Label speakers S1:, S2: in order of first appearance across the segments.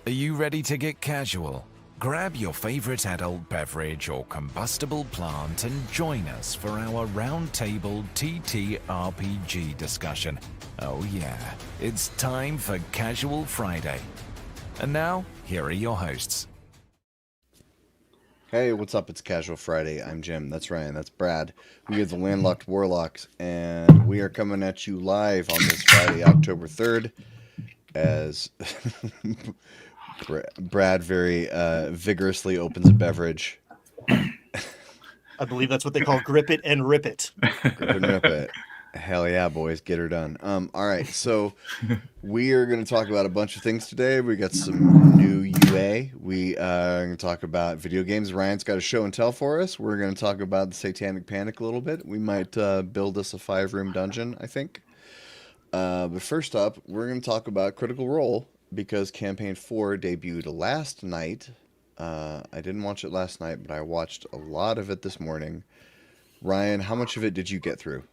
S1: Are you ready to get casual? Grab your favorite adult beverage or combustible plant and join us for our roundtable TTRPG discussion. Oh yeah, it's time for Casual Friday. And now, here are your hosts.
S2: Hey, what's up? It's Casual Friday. I'm Jim. That's Ryan. That's Brad. We are the Landlocked Warlocks, and we are coming at you live on this Friday, October 3rd, as Brad very vigorously opens a beverage.
S3: I believe that's what they call grip it and rip it.
S2: Grip and rip it. Hell yeah, boys, get her done. All right, so we are going to talk about a bunch of things today. We got some new UA. We are going to talk about video games. Ryan's got a show and tell for us. We're going to talk about the Satanic Panic a little bit. We might build us a 5-room dungeon, I think. But first up, we're going to talk about Critical Role because Campaign 4 debuted last night. I didn't watch it last night, but I watched a lot of it this morning. Ryan, how much of it did you get through?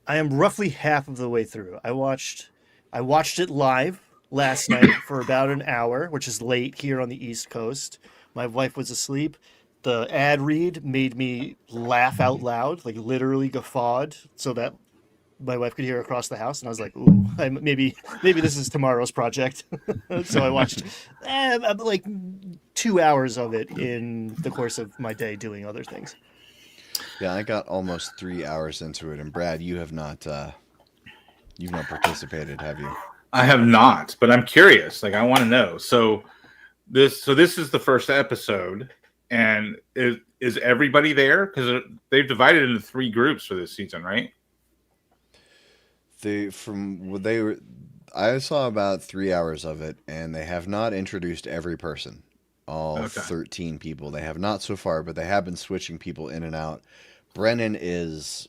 S3: I am roughly half of the way through. I watched it live last night for about an hour, which is late here on the East Coast. My wife was asleep. The ad read made me laugh out loud, like literally guffawed, so that my wife could hear across the house. And I was like, "Ooh, maybe this is tomorrow's project." So I watched like 2 hours of it in the course of my day doing other things.
S2: Yeah, I got almost 3 hours into it, and Brad, you've not participated, have you?
S4: I have not, but I'm curious. Like, I want to know. So this is the first episode, and is everybody there? Because they've divided into 3 groups for this season, right?
S2: I saw about 3 hours of it, and they have not introduced every person, all 13 people. They have not so far, but they have been switching people in and out. Brennan is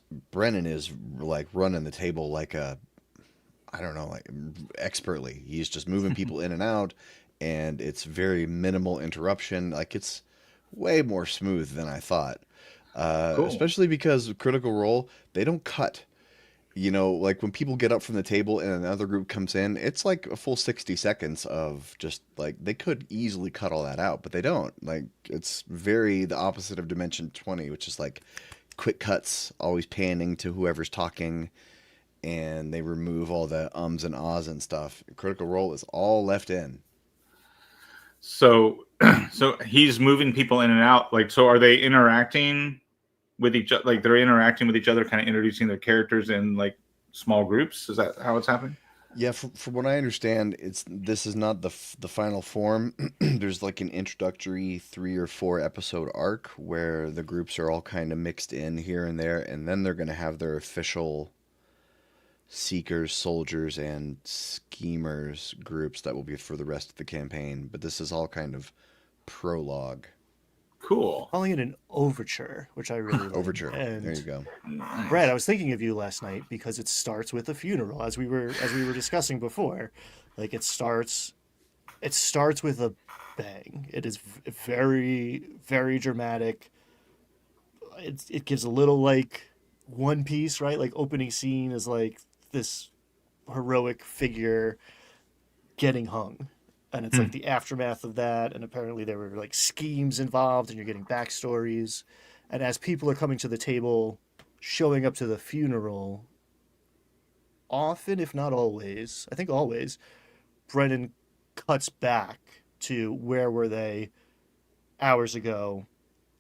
S2: like running the table like expertly. He's just moving people in and out, and it's very minimal interruption. Like, it's way more smooth than I thought.
S4: Cool.
S2: Especially because Critical Role, they don't cut. You know, like when people get up from the table and another group comes in, it's like a full 60 seconds of just like, they could easily cut all that out, but they don't. Like, it's very the opposite of Dimension 20, which is like quick cuts, always panning to whoever's talking, and they remove all the ums and ahs and stuff. Critical Role is all left in.
S4: So he's moving people in and out. Like, so are they interacting with each other? Like, they're interacting with each other, kind of introducing their characters in like small groups. Is that how it's happening?
S2: Yeah, from what I understand, this is not the final form. There's like an introductory 3 or 4 episode arc where the groups are all kind of mixed in here and there, and then they're going to have their official Seekers, Soldiers, and Schemers groups that will be for the rest of the campaign. But this is all kind of prologue.
S4: Cool.
S3: Calling it an overture, which I really like.
S2: Overture.
S3: And
S2: there you go.
S4: Nice.
S3: Brad, I was thinking of you last night because it starts with a funeral, as we were discussing before. Like, it starts with a bang. It is very, very dramatic. It gives a little like One Piece, right? Like, opening scene is like this heroic figure getting hung. And it's like the aftermath of that, and apparently there were like schemes involved, and you're getting backstories. And as people are coming to the table, showing up to the funeral, often, if not always, I think always, Brennan cuts back to where were they hours ago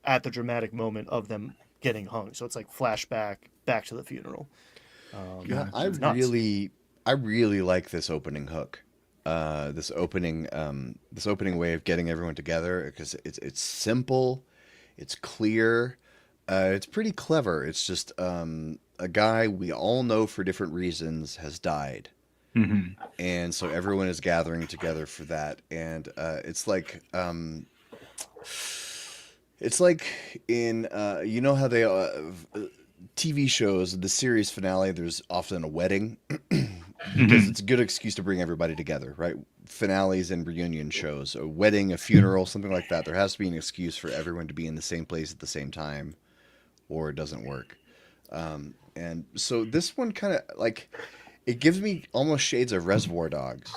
S3: at the dramatic moment of them getting hung. So it's like flashback back to the funeral.
S2: Yeah,
S3: It's nuts.
S2: I really like this opening hook. This opening way of getting everyone together, because it's simple, it's clear, it's pretty clever. It's just a guy we all know for different reasons has died, and so everyone is gathering together for that. And it's like in you know how they TV shows, the series finale, there's often a wedding. Because it's a good excuse to bring everybody together, right? Finales and reunion shows, a wedding, a funeral, something like that. There has to be an excuse for everyone to be in the same place at the same time, or it doesn't work. And so this one kind of like, it gives me almost shades of Reservoir Dogs,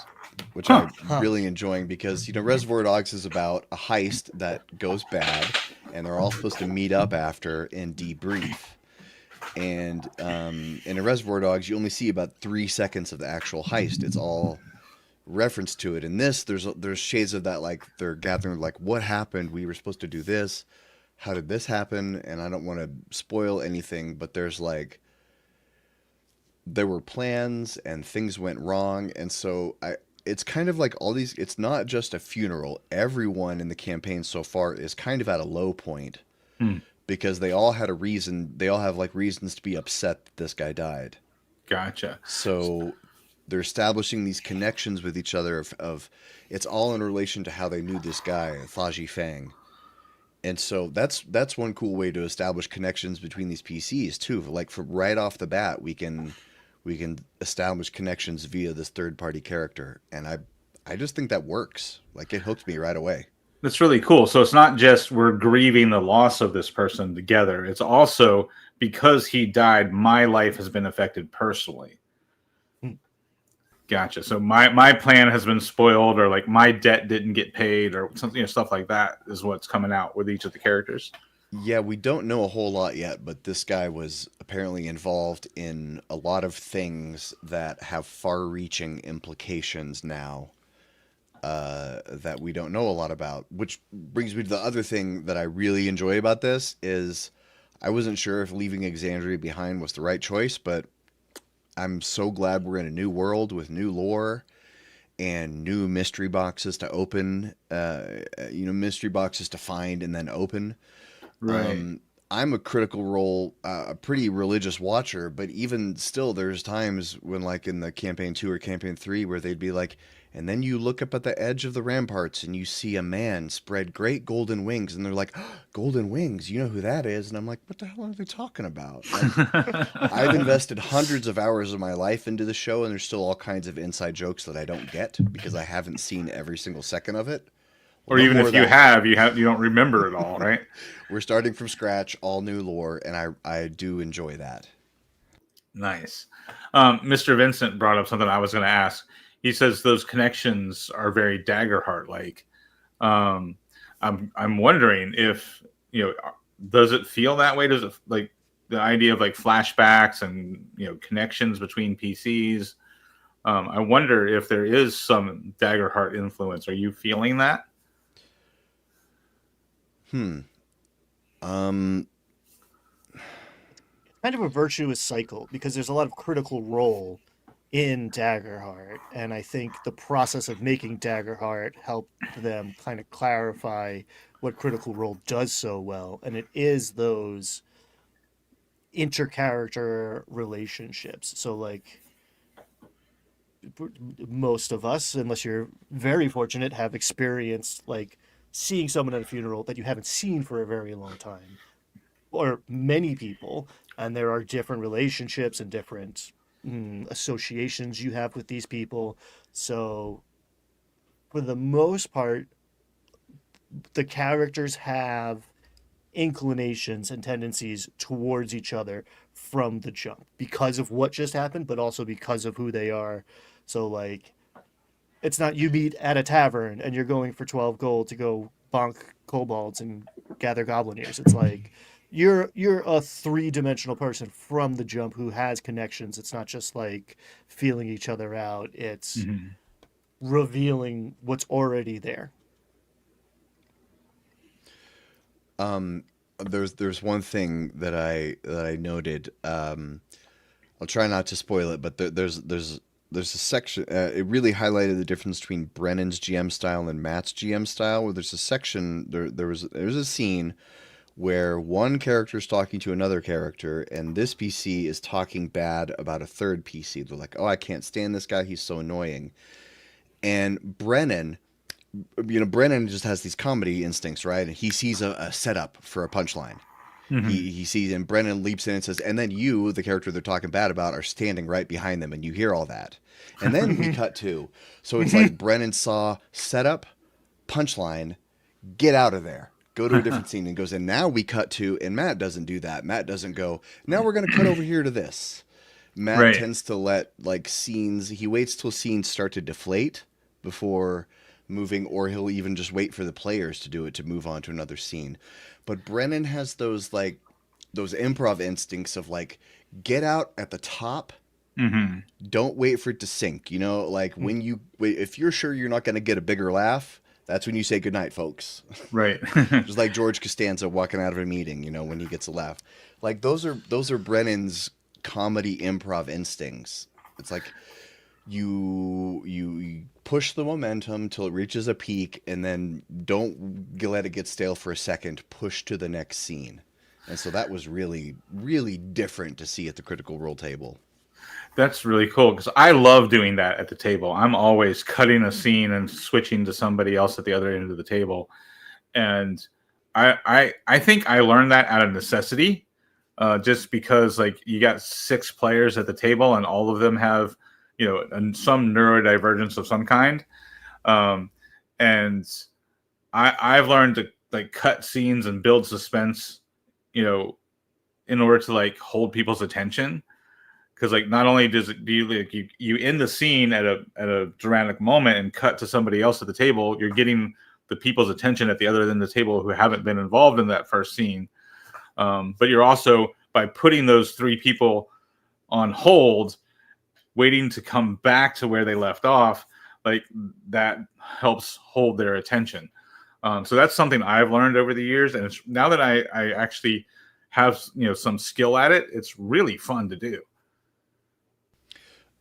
S2: which
S4: Huh.
S2: I'm really enjoying because Reservoir Dogs is about a heist that goes bad, and they're all supposed to meet up after and debrief. And in a Reservoir Dogs, you only see about 3 seconds of the actual heist. It's all reference to it. In this, there's shades of that, like they're gathering, like what happened. We were supposed to do this. How did this happen? And I don't want to spoil anything, but there's like there were plans and things went wrong, and so it's kind of like all these. It's not just a funeral. Everyone in the campaign so far is kind of at a low point
S4: Hmm.
S2: because they all had a reason. They all have like reasons to be upset that this guy died.
S4: Gotcha.
S2: So they're establishing these connections with each other of it's all in relation to how they knew this guy, Faji Fang. And so that's one cool way to establish connections between these PCs too. Like from right off the bat, we can establish connections via this third party character, and I just think that works. Like it hooked me right away.
S4: That's really cool. So it's not just we're grieving the loss of this person together. It's also because he died, my life has been affected personally. Gotcha. So my plan has been spoiled, or like my debt didn't get paid, or something, stuff like that is what's coming out with each of the characters.
S2: Yeah, we don't know a whole lot yet, but this guy was apparently involved in a lot of things that have far-reaching implications now that we don't know a lot about. Which brings me to the other thing that I really enjoy about this is I wasn't sure if leaving Exandria behind was the right choice, but I'm so glad we're in a new world with new lore and new mystery boxes to open, mystery boxes to find and then open.
S4: Right.
S2: I'm a Critical Role, a pretty religious watcher, but even still, there's times when, like in the campaign 2 or campaign 3, where they'd be like, and then you look up at the edge of the ramparts and you see a man spread great golden wings, and they're like, oh, golden wings, you know who that is? And I'm like, what the hell are they talking about? Like, I've invested hundreds of hours of my life into the show, and there's still all kinds of inside jokes that I don't get because I haven't seen every single second of it.
S4: Or even if you don't remember it all, right?
S2: We're starting from scratch, all new lore, and I do enjoy that.
S4: Nice. Mr. Vincent brought up something I was going to ask. He says those connections are very Daggerheart like. I'm wondering if does it feel that way? Does it like the idea of like flashbacks and connections between PCs? I wonder if there is some Daggerheart influence. Are you feeling that?
S3: Kind of a virtuous cycle because there's a lot of Critical Role in Daggerheart, and I think the process of making Daggerheart helped them kind of clarify what Critical Role does so well, and it is those intercharacter relationships. So like most of us, unless you're very fortunate, have experienced like seeing someone at a funeral that you haven't seen for a very long time, or many people, and there are different relationships and different associations you have with these people. So for the most part, the characters have inclinations and tendencies towards each other from the jump because of what just happened, but also because of who they are. So like, it's not you meet at a tavern and you're going for 12 gold to go bonk kobolds and gather goblin ears. It's like you're a three-dimensional person from the jump who has connections. It's not just like feeling each other out. It's revealing what's already there.
S2: There's one thing that I noted. I'll try not to spoil it, but there's a section. It really highlighted the difference between Brennan's GM style and Matt's GM style. Where there's a section there's a scene where one character is talking to another character, and this PC is talking bad about a third PC. They're like, "Oh, I can't stand this guy. He's so annoying." And Brennan just has these comedy instincts, right? And he sees a setup for a punchline. He sees, and Brennan leaps in and says, and then you, the character they're talking bad about, are standing right behind them, and you hear all that. And then we cut to, so it's like Brennan saw setup, punchline, get out of there, go to a different scene, and goes, and now we cut to, and Matt doesn't do that. Matt doesn't go, now we're going to cut over here to this. Matt tends to let like scenes, he waits till scenes start to deflate before moving, or he'll even just wait for the players to do it to move on to another scene. But Brennan has those improv instincts of like, get out at the top.
S4: Mm-hmm.
S2: Don't wait for it to sink. You know, like if you're sure you're not going to get a bigger laugh, that's when you say goodnight, folks.
S4: Right.
S2: Just like George Costanza walking out of a meeting, you know, when he gets a laugh. Like those are Brennan's comedy improv instincts. It's like you push the momentum till it reaches a peak, and then don't let it get stale for a second. Push to the next scene. And so that was really, really different to see at the Critical Role table.
S4: That's really cool because I love doing that at the table. I'm always cutting a scene and switching to somebody else at the other end of the table. And I think I learned that out of necessity, just because like you got 6 players at the table and all of them have, you know, some neurodivergence of some kind. And I've learned to like cut scenes and build suspense, you know, in order to like hold people's attention. Because like not only do you end the scene at a dramatic moment and cut to somebody else at the table, you're getting the people's attention at the other end of the table who haven't been involved in that first scene. But you're also, by putting those 3 people on hold, waiting to come back to where they left off, like that helps hold their attention. So that's something I've learned over the years, and it's, now that I actually have, you know, some skill at it, it's really fun to do.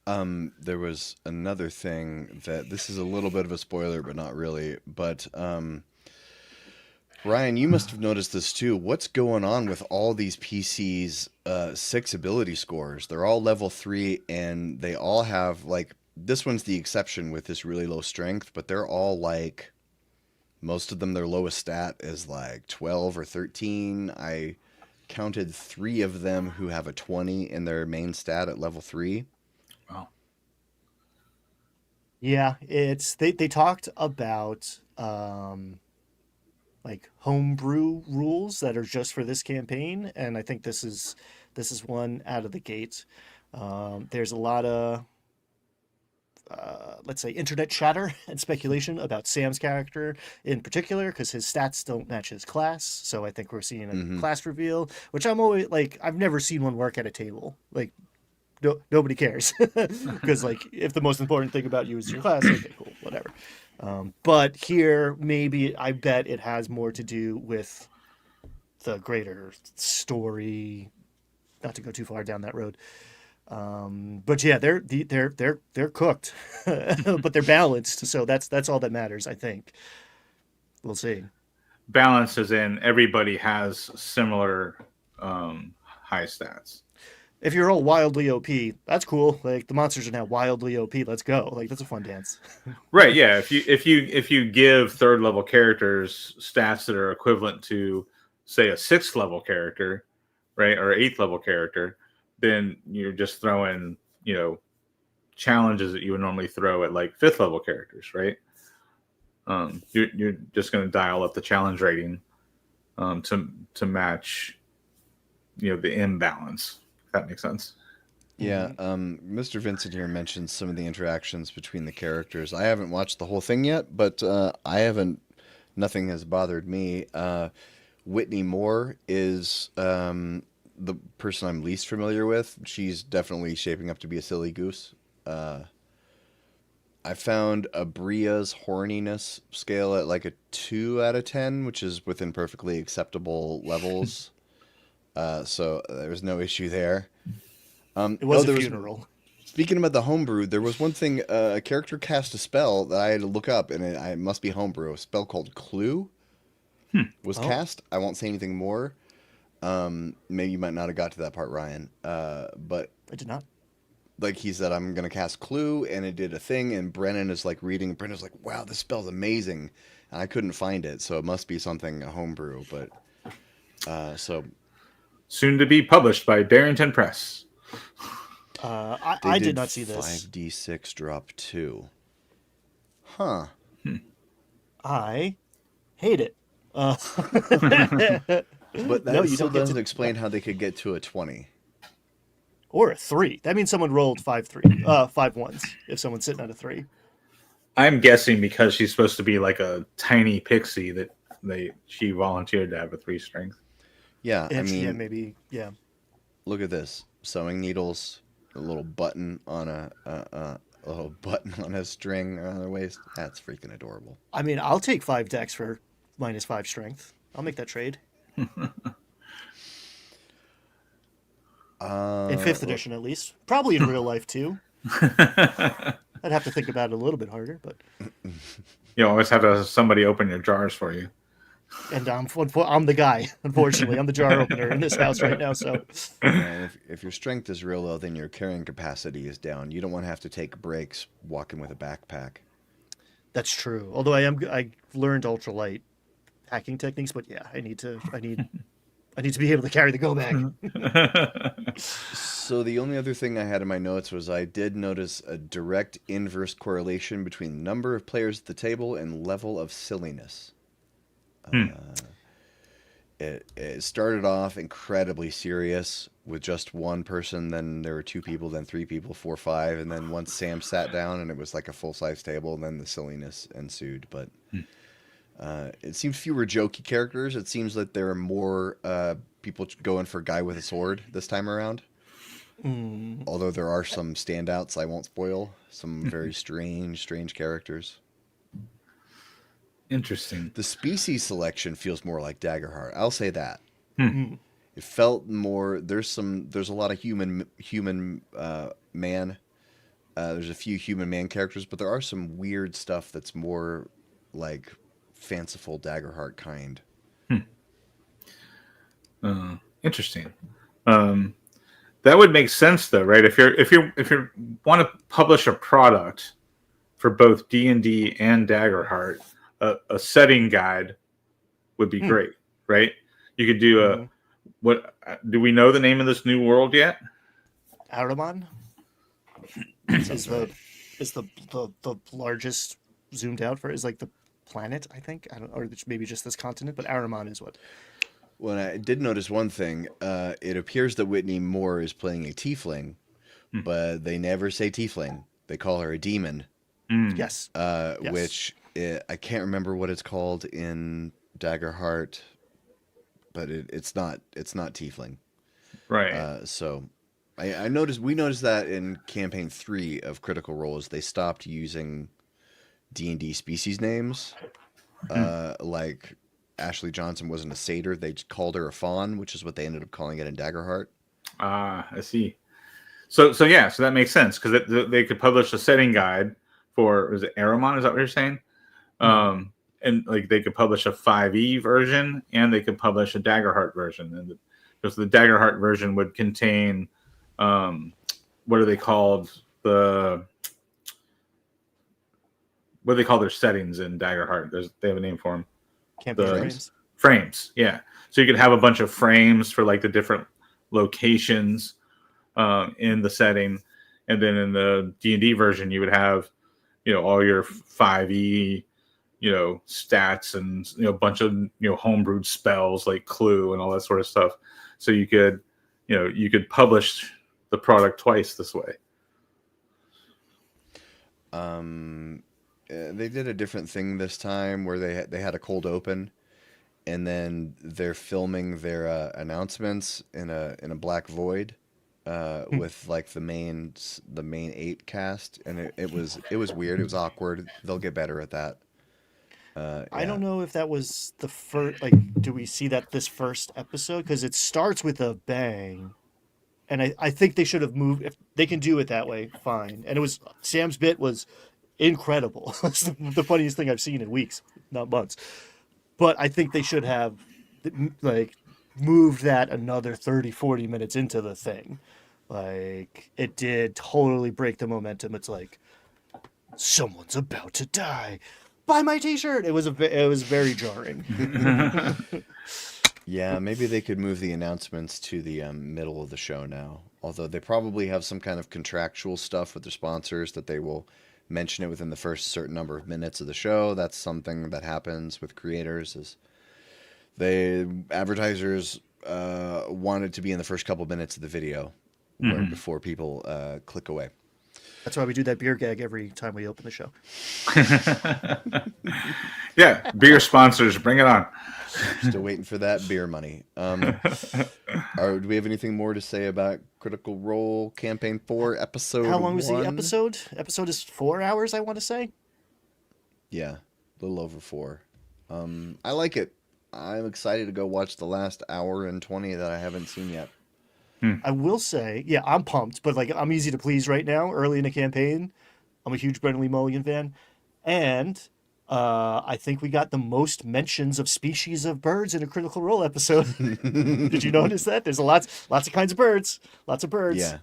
S2: There was another thing that this is a little bit of a spoiler, but not really. But Ryan, you must have noticed this too. What's going on with all these PCs 6 ability scores? They're all level 3, and they all have like, this one's the exception with this really low strength, but they're all like, most of them, their lowest stat is like 12 or 13. I counted 3 of them who have a 20 in their main stat at level 3.
S4: Wow.
S3: Yeah, it's they talked about like homebrew rules that are just for this campaign, and I think this is one out of the gate. There's a lot of let's say internet chatter and speculation about Sam's character in particular, because his stats don't match his class. So I think we're seeing a class reveal, which I'm always like, I've never seen one work at a table. Like, nobody cares, because like if the most important thing about you is your class, okay, cool, whatever. But here, maybe I bet it has more to do with the greater story. Not to go too far down that road. But yeah, they're cooked, but they're balanced. So that's all that matters, I think. We'll see.
S4: Balance is in everybody has similar high stats.
S3: If you're all wildly OP, that's cool. Like the monsters are now wildly OP. Let's go. Like that's a fun dance.
S4: Right. Yeah. If you give 3rd level characters stats that are equivalent to, say, a 6th level character, right, or 8th level character, then you're just throwing, you know, challenges that you would normally throw at like 5th level characters, right? You're just going to dial up the challenge rating to match, you know, the imbalance. If that makes sense.
S2: Yeah, Mr. Vincent here mentioned some of the interactions between the characters. I haven't watched the whole thing yet, but nothing has bothered me. Whitney Moore is the person I'm least familiar with. She's definitely shaping up to be a silly goose. I found Abria's horniness scale at like a 2 out of 10, which is within perfectly acceptable levels. So there was no issue there.
S3: It was a funeral.
S2: Speaking about the homebrew, there was one thing, a character cast a spell that I had to look up, and it must be homebrew. A spell called Clue was cast. I won't say anything more. Maybe you might not have got to that part, Ryan. But
S3: I did not.
S2: Like he said, I'm going to cast Clue, and it did a thing, and Brennan is like reading, and Brennan's like, wow, this spell's amazing. And I couldn't find it, so it must be something homebrew. But so
S4: soon to be published by Barrington Press.
S3: I did not see this.
S2: 5d6 drop 2. Huh.
S3: I hate it.
S2: But that
S3: No, you
S2: still
S3: don't get
S2: doesn't
S3: to-
S2: explain how they could get to a 20.
S3: Or a 3. That means someone rolled 5 ones if someone's sitting at a 3.
S4: I'm guessing because she's supposed to be like a tiny pixie that she volunteered to have a 3 strength.
S2: Yeah, I
S3: Yeah,
S2: mean,
S3: maybe. Yeah.
S2: look at this: sewing needles, a little button on a little button on a string on her waist. That's freaking adorable.
S3: I mean, I'll take 5 dex for -5 strength. I'll make that trade. In 5th edition, at least. Probably in real life, too. I'd have to think about it a little bit harder, but...
S4: You always have to have somebody open your jars for you.
S3: And I'm the guy, unfortunately. I'm the jar opener in this house right now, so...
S2: And if your strength is real low, then your carrying capacity is down. You don't want to have to take breaks walking with a backpack.
S3: That's true. Although I learned ultralight hacking techniques, but yeah, I need to be able to carry the go bag.
S2: So the only other thing I had in my notes was I did notice a direct inverse correlation between number of players at the table and level of silliness. It started off incredibly serious with just one person, then there were 2 people, then 3 people, 4, 5, and then once Sam sat down and it was like a full-size table, and then the silliness ensued. But it seems fewer jokey characters. It seems that there are more people going for guy with a sword this time around. Although there are some standouts I won't spoil. Some very strange
S4: Interesting.
S2: The species selection feels more like Daggerheart. I'll say that. It felt more. There's a lot of human man. There's a few human man characters, but there are some weird stuff that's more like fanciful Daggerheart kind.
S4: Interesting. That would make sense though, right? If you want to publish a product for both D&D and Daggerheart, a setting guide would be great, right? You could do what do we know the name of this new world yet?
S3: Ahriman is the largest zoomed out for is like the planet, I think. I don't, or maybe just this continent, but Ahriman is what.
S2: Well, I did notice one thing. It appears that Whitney Moore is playing a tiefling, but they never say tiefling. They call her a demon.
S3: Yes.
S2: Yes.
S3: Yes.
S2: Which I can't remember what it's called in Daggerheart, but it's not tiefling.
S4: Right.
S2: So I noticed we noticed that in campaign 3 of Critical Role is they stopped using D&D species names. Like Ashley Johnson wasn't a satyr; they just called her a fawn, which is what they ended up calling it in Daggerheart.
S4: I see. So that makes sense because they could publish a setting guide for, is it Ahriman? Is that what you're saying? And like they could publish a 5e version and they could publish a Daggerheart version, and because the Daggerheart version would contain what are they called, what do they call their settings in Daggerheart? They have a name for them.
S3: Campaign
S4: Frames, yeah. So you could have a bunch of frames for like the different locations in the setting, and then in the D&D version you would have, all your 5e, stats and a bunch of homebrewed spells like Clue and all that sort of stuff. So you could publish the product twice this way.
S2: They did a different thing this time where they had a cold open, and then they're filming their announcements in a black void with like the main 8 cast, and it was weird. It was awkward. They'll get better at that.
S3: I don't know if that was the first. Like, do we see that this first episode? Because it starts with a bang, and I think they should have moved. If they can do it that way, fine. And it was Sam's bit was incredible. It's the funniest thing I've seen in weeks, not months. But I think they should have like moved that another 30, 40 minutes into the thing. Like, it did totally break the momentum. It's like, someone's about to die. Buy my t-shirt. It was very jarring.
S2: Yeah, maybe they could move the announcements to the middle of the show now. Although they probably have some kind of contractual stuff with their sponsors that they will mention it within the first certain number of minutes of the show. That's something that happens with creators, is advertisers want it to be in the first couple minutes of the video before people click away.
S3: That's why we do that beer gag every time we open the show.
S4: Yeah, beer sponsors, bring it on.
S2: Still waiting for that beer money. Do we have anything more to say about Critical Role Campaign 4 episode?
S3: How long was the
S2: 1?
S3: episode? Episode is 4 hours, I want to say.
S2: Yeah, a little over 4. I like it. I'm excited to go watch the last hour and 20 that I haven't seen yet.
S3: I will say, yeah, I'm pumped, but like I'm easy to please right now, early in the campaign. I'm a huge Brendan Lee Mulligan fan. And I think we got the most mentions of species of birds in a Critical Role episode. Did you notice that? There's lots of kinds of birds. Lots of birds.
S2: Yeah.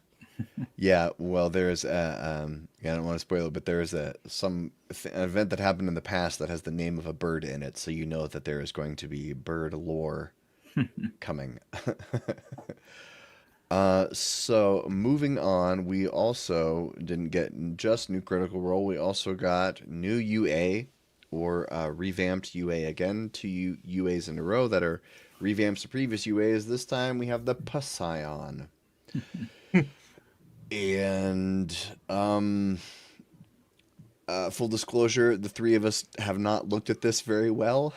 S2: Yeah, well, there's I don't want to spoil it, but there is an event that happened in the past that has the name of a bird in it, so you know that there is going to be bird lore coming. So moving on, we also didn't get just new Critical Role. We also got new UA or revamped UA again. 2 UAs in a row that are revamps to previous UAs. This time we have the Passion. And full disclosure, the 3 of us have not looked at this very well.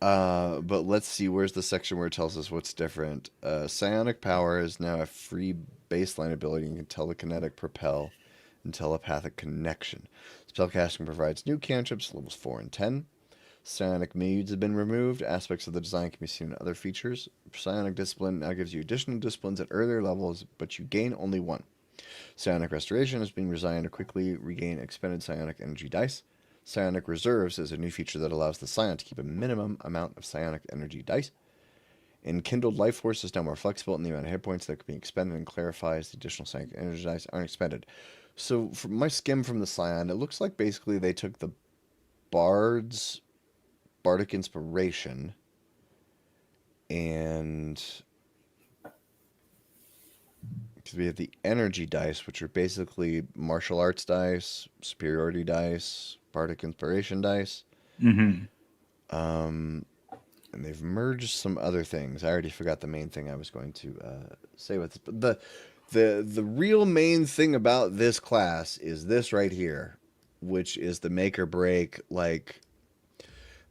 S2: But let's see, where's the section where it tells us what's different? Psionic Power is now a free baseline ability and can telekinetic propel and telepathic connection. Spellcasting provides new cantrips levels 4 and 10. Psionic Moods have been removed. Aspects of the design can be seen in other features. Psionic Discipline now gives you additional disciplines at earlier levels, but you gain only 1. Psionic Restoration has been resigned to quickly regain expended psionic energy dice. Psionic Reserves is a new feature that allows the Psion to keep a minimum amount of psionic energy dice. Enkindled Life Force is now more flexible in the amount of hit points that can be expended and clarifies the additional psionic energy dice aren't expended. So from my skim from the Psion, it looks like basically they took the Bardic Inspiration and because we have the energy dice, which are basically martial arts dice, superiority dice, Bardic Inspiration dice.
S4: Mm-hmm.
S2: And they've merged some other things. I already forgot the main thing I was going to say with this. But the real main thing about this class is this right here, which is the make or break, like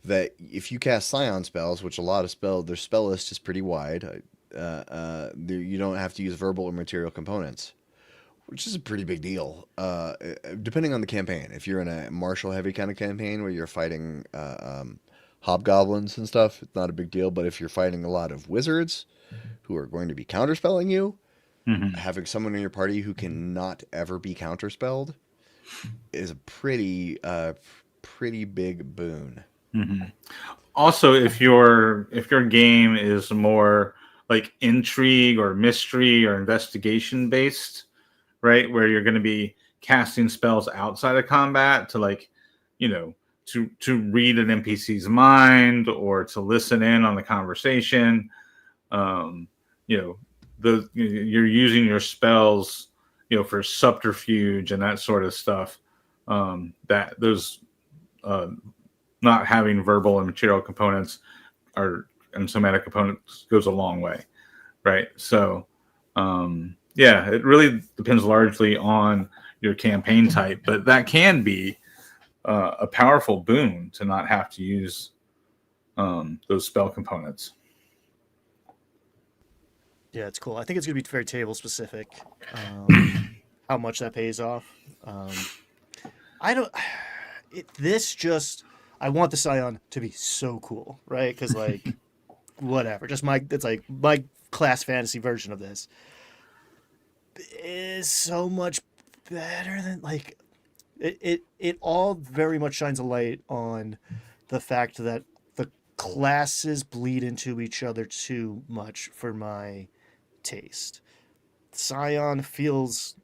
S2: that if you cast Scion spells, which a lot of their spell list is pretty wide, you don't have to use verbal or material components, which is a pretty big deal. Depending on the campaign, if you're in a martial heavy kind of campaign where you're fighting hobgoblins and stuff, it's not a big deal. But if you're fighting a lot of wizards who are going to be counterspelling you, having someone in your party who cannot ever be counterspelled is a pretty big boon.
S4: Mm-hmm. Also, if your game is more like intrigue or mystery or investigation based, right, where you're going to be casting spells outside of combat to, like, to read an NPC's mind or to listen in on the conversation, you're using your spells, for subterfuge and that sort of stuff. That those not having verbal and material components and somatic components goes a long way, right? So, it really depends largely on your campaign type, but that can be a powerful boon to not have to use those spell components.
S3: Yeah, it's cool. I think it's going to be very table specific, how much that pays off. I want the Scion to be so cool, right? Because, like, whatever. It's like my class fantasy version of this is so much better than, like, it all very much shines a light on the fact that the classes bleed into each other too much for my taste. Scion feels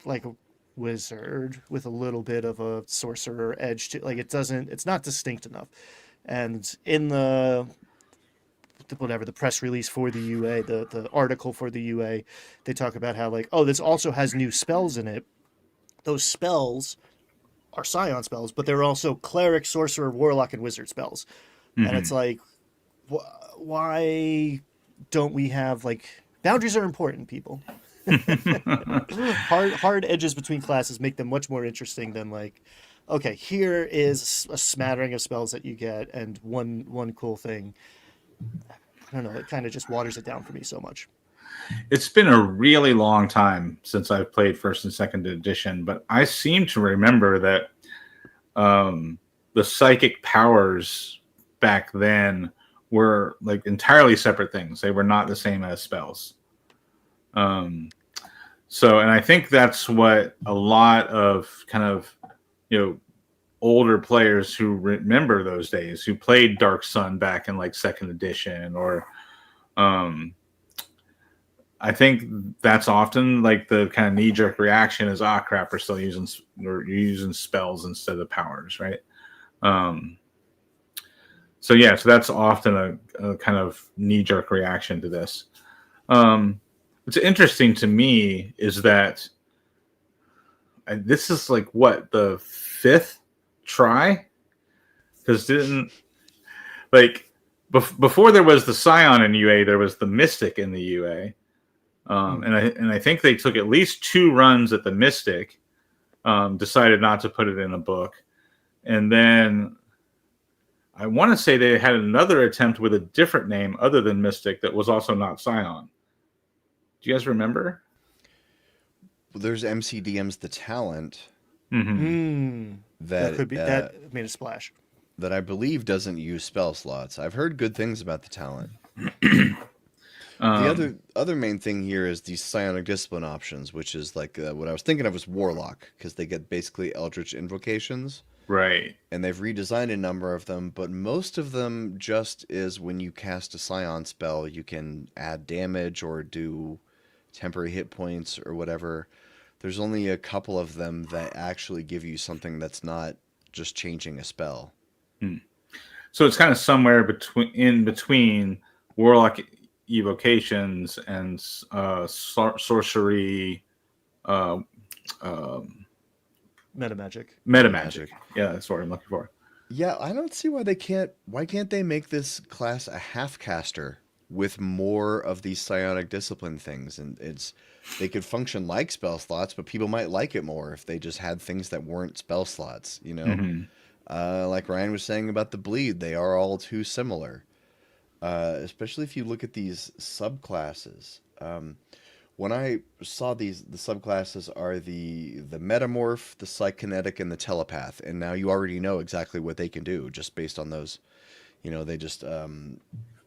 S3: like a wizard with a little bit of a sorcerer edge to, like, it's not distinct enough. And in the press release for the UA, the article for the UA, they talk about how, like, this also has new spells in it. Those spells are Scion spells, but they're also cleric, sorcerer, warlock, and wizard spells. Mm-hmm. And it's like, why don't we have, like, Boundaries are important, people. Hard edges between classes make them much more interesting than like, okay, here is a smattering of spells that you get and one cool thing. I don't know. It kind of just waters it down for me so much.
S4: It's been a really long time since I've played first and second edition, but I seem to remember that the psychic powers back then were like entirely separate things. They were not the same as spells. So, and I think that's what a lot of kind of, older players who remember those days, who played Dark Sun back in like second edition, or I think that's often like the kind of knee-jerk reaction is, crap, we're still using spells instead of powers, right? So that's often a kind of knee-jerk reaction to this. What's interesting to me is that this is like what, the fifth try? Because before there was the Scion in UA, there was the Mystic in the UA. And I think they took at least 2 runs at the Mystic, decided not to put it in a book. And then I want to say they had another attempt with a different name other than Mystic that was also not Scion. Do you guys remember?
S2: Well, there's MCDM's The Talent.
S3: Mm-hmm.
S2: That
S3: could be that made a splash.
S2: That I believe doesn't use spell slots. I've heard good things about The Talent. The other main thing here is these psionic discipline options, which is like what I was thinking of was Warlock, because they get basically Eldritch invocations.
S4: Right.
S2: And they've redesigned a number of them, but most of them just is when you cast a Scion spell, you can add damage or do temporary hit points or whatever. There's only a couple of them that actually give you something that's not just changing a spell.
S4: So it's kind of somewhere between Warlock evocations and sorcery, metamagic. Yeah, that's what I'm looking for.
S2: Yeah, I don't see why can't they make this class a half caster with more of these psionic discipline things? And they could function like spell slots, but people might like it more if they just had things that weren't spell slots, like Ryan was saying about the bleed, they are all too similar. Especially if you look at these subclasses. When I saw the subclasses are the metamorph, the psychokinetic, and the telepath, and now you already know exactly what they can do just based on those. They just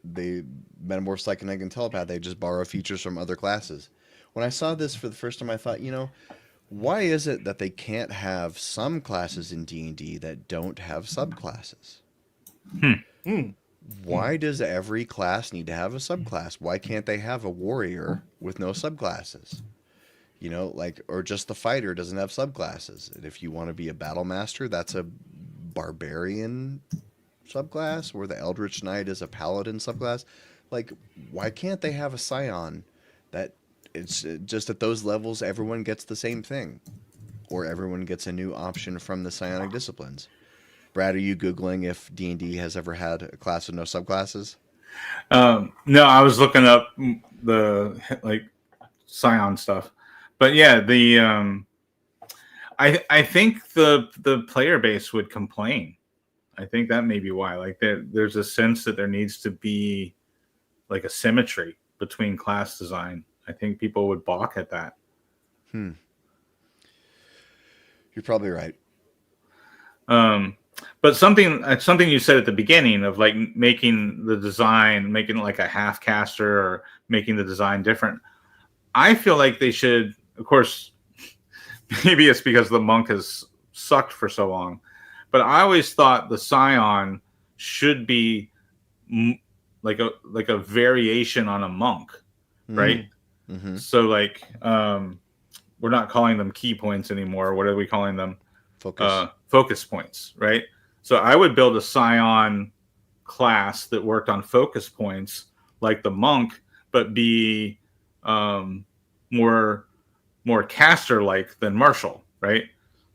S2: they metamorph, psychokinetic, and telepath. They just borrow features from other classes. When I saw this for the first time, I thought, why is it that they can't have some classes in D&D that don't have subclasses? Why does every class need to have a subclass? Why can't they have a warrior with no subclasses? Or just the fighter doesn't have subclasses. And if you want to be a battle master, that's a barbarian subclass, or the Eldritch Knight is a paladin subclass. Why can't they have a Scion that it's just at those levels everyone gets the same thing, or everyone gets a new option from the psionic disciplines? Brad, are you Googling if D&D has ever had a class with no subclasses?
S4: No, I was looking up the Scion stuff, but yeah, I think the player base would complain. I think that may be why. There's a sense that there needs to be like a symmetry between class design. I think people would balk at that.
S2: You're probably right.
S4: But something you said at the beginning of making it like a half caster or making the design different. I feel like they should, of course, maybe it's because the monk has sucked for so long, but I always thought the Scion should be like a variation on a monk, right?
S2: Mm-hmm.
S4: So we're not calling them key points anymore. What are we calling them? Focus points, right? So I would build a Scion class that worked on focus points like the monk, but be more caster-like than martial, right?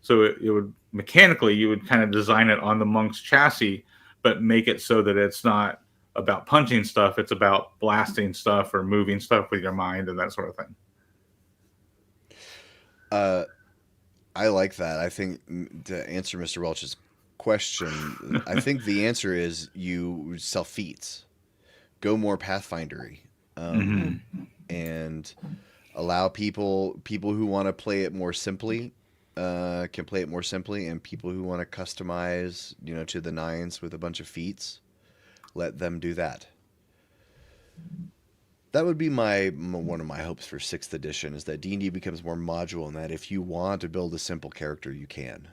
S4: So it would mechanically, you would kind of design it on the monk's chassis, but make it so that it's not about punching stuff. It's about blasting stuff or moving stuff with your mind and that sort of thing.
S2: I like that. I think to answer Mr. Welch's question, I think the answer is you sell feats, go more Pathfindery, and allow people who want to play it more simply can play it more simply, and people who want to customize, to the nines with a bunch of feats, let them do that. That would be one of my hopes for 6th edition, is that D&D becomes more modular, and that if you want to build a simple character, you can.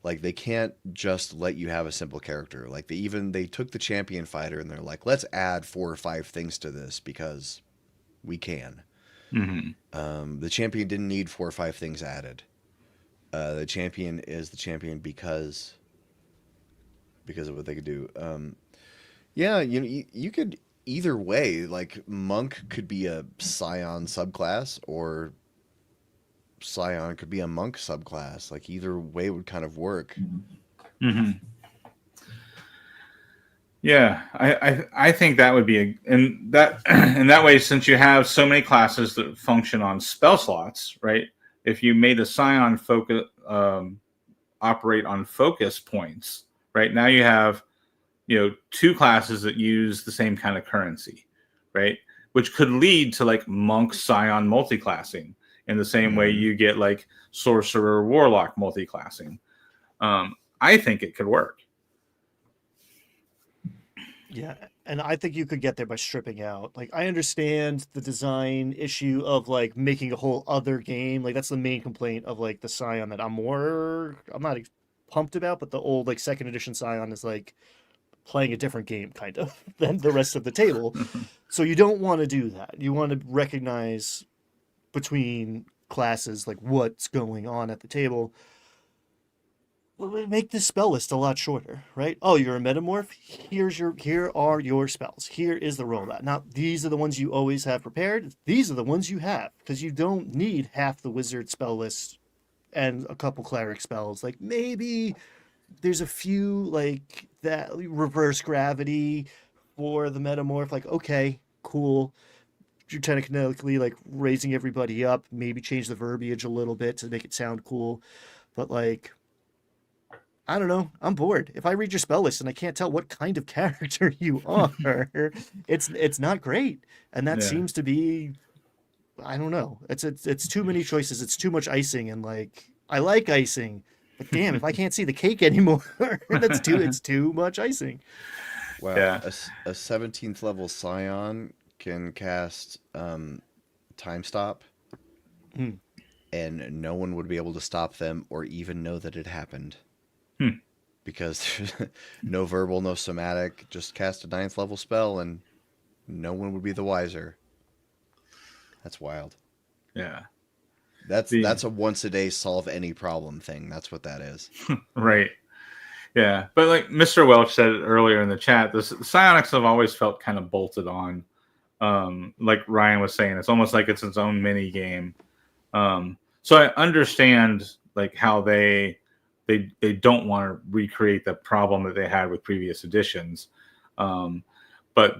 S2: Like they can't just let you have a simple character. Like they took the champion fighter and they're like, let's add 4 or 5 things to this because we can. The champion didn't need 4 or 5 things added. The champion is the champion because of what they could do. Yeah, you could. Either way, like monk could be a scion subclass, or scion could be a monk subclass. Like either way would kind of work.
S4: Yeah, I think that would be in that way, since you have so many classes that function on spell slots, right? If you made a scion focus operate on focus points, right? Now you have 2 classes that use the same kind of currency, right? Which could lead to like monk scion multiclassing in the same way you get like sorcerer warlock multiclassing. I think it could work.
S3: Yeah, and I think you could get there by stripping out. Like, I understand the design issue of like making a whole other game. Like, that's the main complaint of like the Scion that I'm not pumped about, but the old like 2nd edition Scion is like playing a different game kind of than the rest of the table. So you don't want to do that. You want to recognize between classes like what's going on at the table. Well, make this spell list a lot shorter, right? Oh, you're a metamorph. Here are your spells. Here is the rollout. Now, these are the ones you always have prepared. These are the ones you have, because you don't need half the wizard spell list and a couple cleric spells. Like maybe there's a few like that reverse gravity for the metamorph. Like, okay, cool. You're technically like raising everybody up. Maybe change the verbiage a little bit to make it sound cool, but like, I don't know. I'm bored. If I read your spell list and I can't tell what kind of character you are, it's not great. And that seems to be, I don't know. It's too many choices. It's too much icing, and like I like icing, but damn, if I can't see the cake anymore, it's too much icing.
S2: Wow.
S4: Yeah.
S2: A 17th level Scion can cast Time Stop, and no one would be able to stop them or even know that it happened. Because no verbal, no somatic, just cast a 9th level spell and no one would be the wiser. That's wild.
S4: Yeah.
S2: That's a once a day solve any problem thing. That's what that is.
S4: Right. Yeah. But like Mr. Welch said earlier in the chat, the psionics have always felt kind of bolted on. Like Ryan was saying, it's almost like it's its own mini game. So I understand like how they don't want to recreate the problem that they had with previous editions. But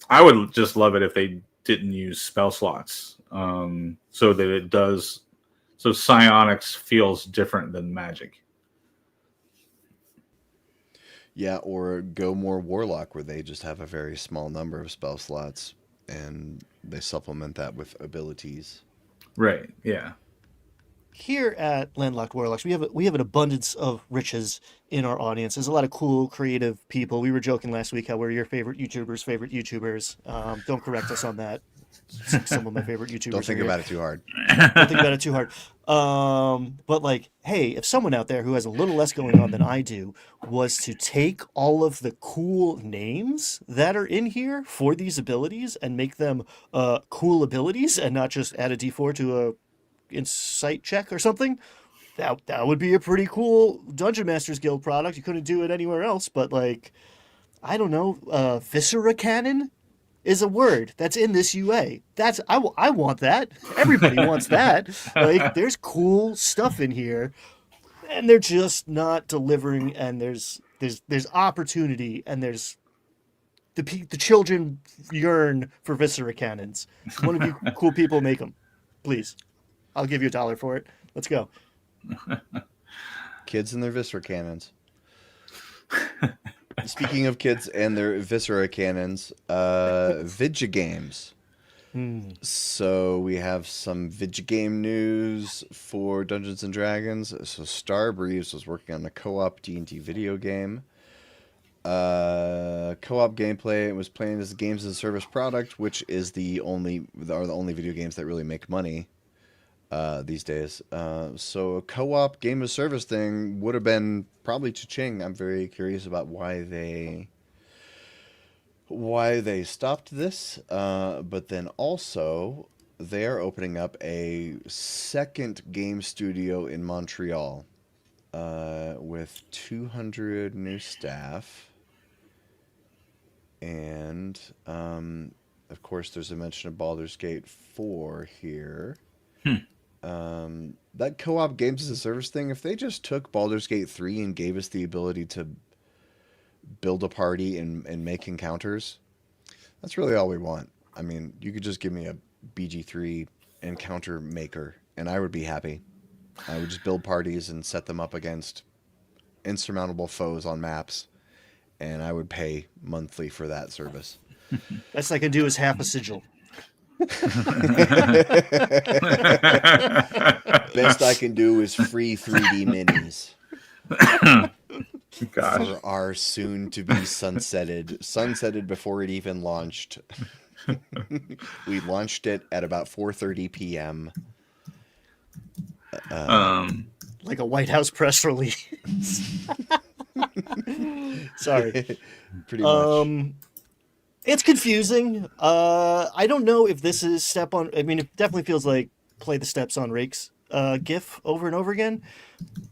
S4: I would just love it if they didn't use spell slots, so that it does, so psionics feels different than magic.
S2: Yeah, or go more warlock, where they just have a very small number of spell slots and they supplement that with abilities.
S4: Right. Yeah.
S3: Here at Landlocked Warlocks, we have an abundance of riches in our audience. There's a lot of cool, creative people. We were joking last week how we're your favorite YouTubers. Don't correct us on that. Some of my favorite YouTubers.
S2: Don't think about it too hard.
S3: Don't think about it too hard. But like, hey, if someone out there who has a little less going on than I do was to take all of the cool names that are in here for these abilities and make them cool abilities and not just add a D4 to a insight check or something, that would be a pretty cool Dungeon Masters Guild product. You couldn't do it anywhere else, but like, I don't know, Viscera Cannon is a word that's in this UA. I want that. Everybody wants that. Like, there's cool stuff in here, and they're just not delivering. And there's there's opportunity, and there's the children yearn for viscera cannons. One of you cool people make them, please. I'll give you $1 for it. Let's go.
S2: Kids and their viscera cannons. Speaking of kids and their viscera cannons, Vidjagames. So we have some Vidjagame news for Dungeons and Dragons. So Starbreeze was working on a co-op D&D video game. Co-op gameplay. It was playing as a games as a service product, which is the only video games that really make money these days. So a co-op game as a service thing would have been probably cha-ching. I'm very curious about why they stopped this, but then also they are opening up a second game studio in Montreal with 200 new staff. And, of course, there's a mention of Baldur's Gate 4 here. That co-op games as a service thing, if they just took Baldur's Gate 3 and gave us the ability to build a party and make encounters, that's really all we want. I mean, you could just give me a BG3 encounter maker, and I would be happy. I would just build parties and set them up against insurmountable foes on maps, and I would pay monthly for that service.
S3: Best I can do is half a sigil.
S2: Best I can do is free 3D minis.
S4: Gosh.
S2: For our soon-to-be sunsetted before it even launched. We launched it at about 4:30 p.m.
S3: Like a White House press release. Sorry.
S2: Pretty much.
S3: It's confusing. I don't know if this is step on. I mean, it definitely feels like play the steps on rakes gif over and over again.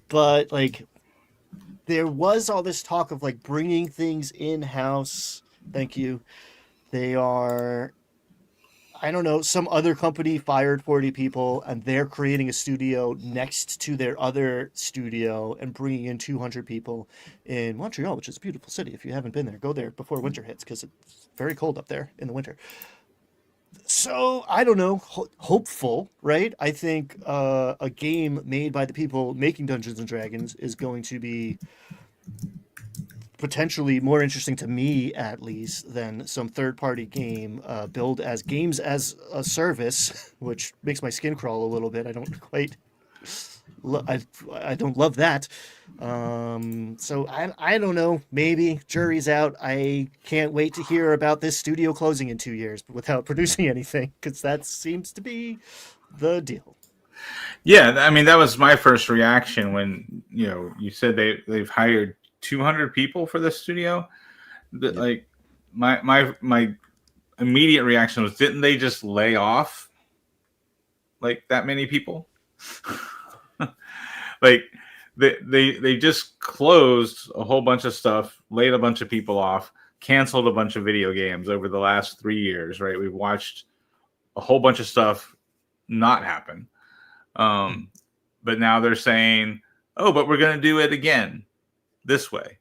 S3: But like, there was all this talk of like bringing things in house. Thank you. They are. I don't know, some other company fired 40 people and they're creating a studio next to their other studio and bringing in 200 people in Montreal, which is a beautiful city. If you haven't been there, go there before winter hits because it's very cold up there in the winter. So, I don't know, hopeful, right? I think a game made by the people making Dungeons & Dragons is going to be potentially more interesting to me, at least, than some third-party game billed as games as a service, which makes my skin crawl a little bit. I don't quite, I don't love that. So I don't know. Maybe jury's out. I can't wait to hear about this studio closing in 2 years without producing anything, because that seems to be the deal.
S4: Yeah, I mean that was my first reaction when you said they've hired 200 people for this studio.
S2: Yep.
S4: Like my immediate reaction was, didn't they just lay off like that many people? Like they just closed a whole bunch of stuff, laid a bunch of people off, canceled a bunch of video games over the last 3 years, right? We've watched a whole bunch of stuff not happen. But now they're saying, oh, but we're going to do it again this way.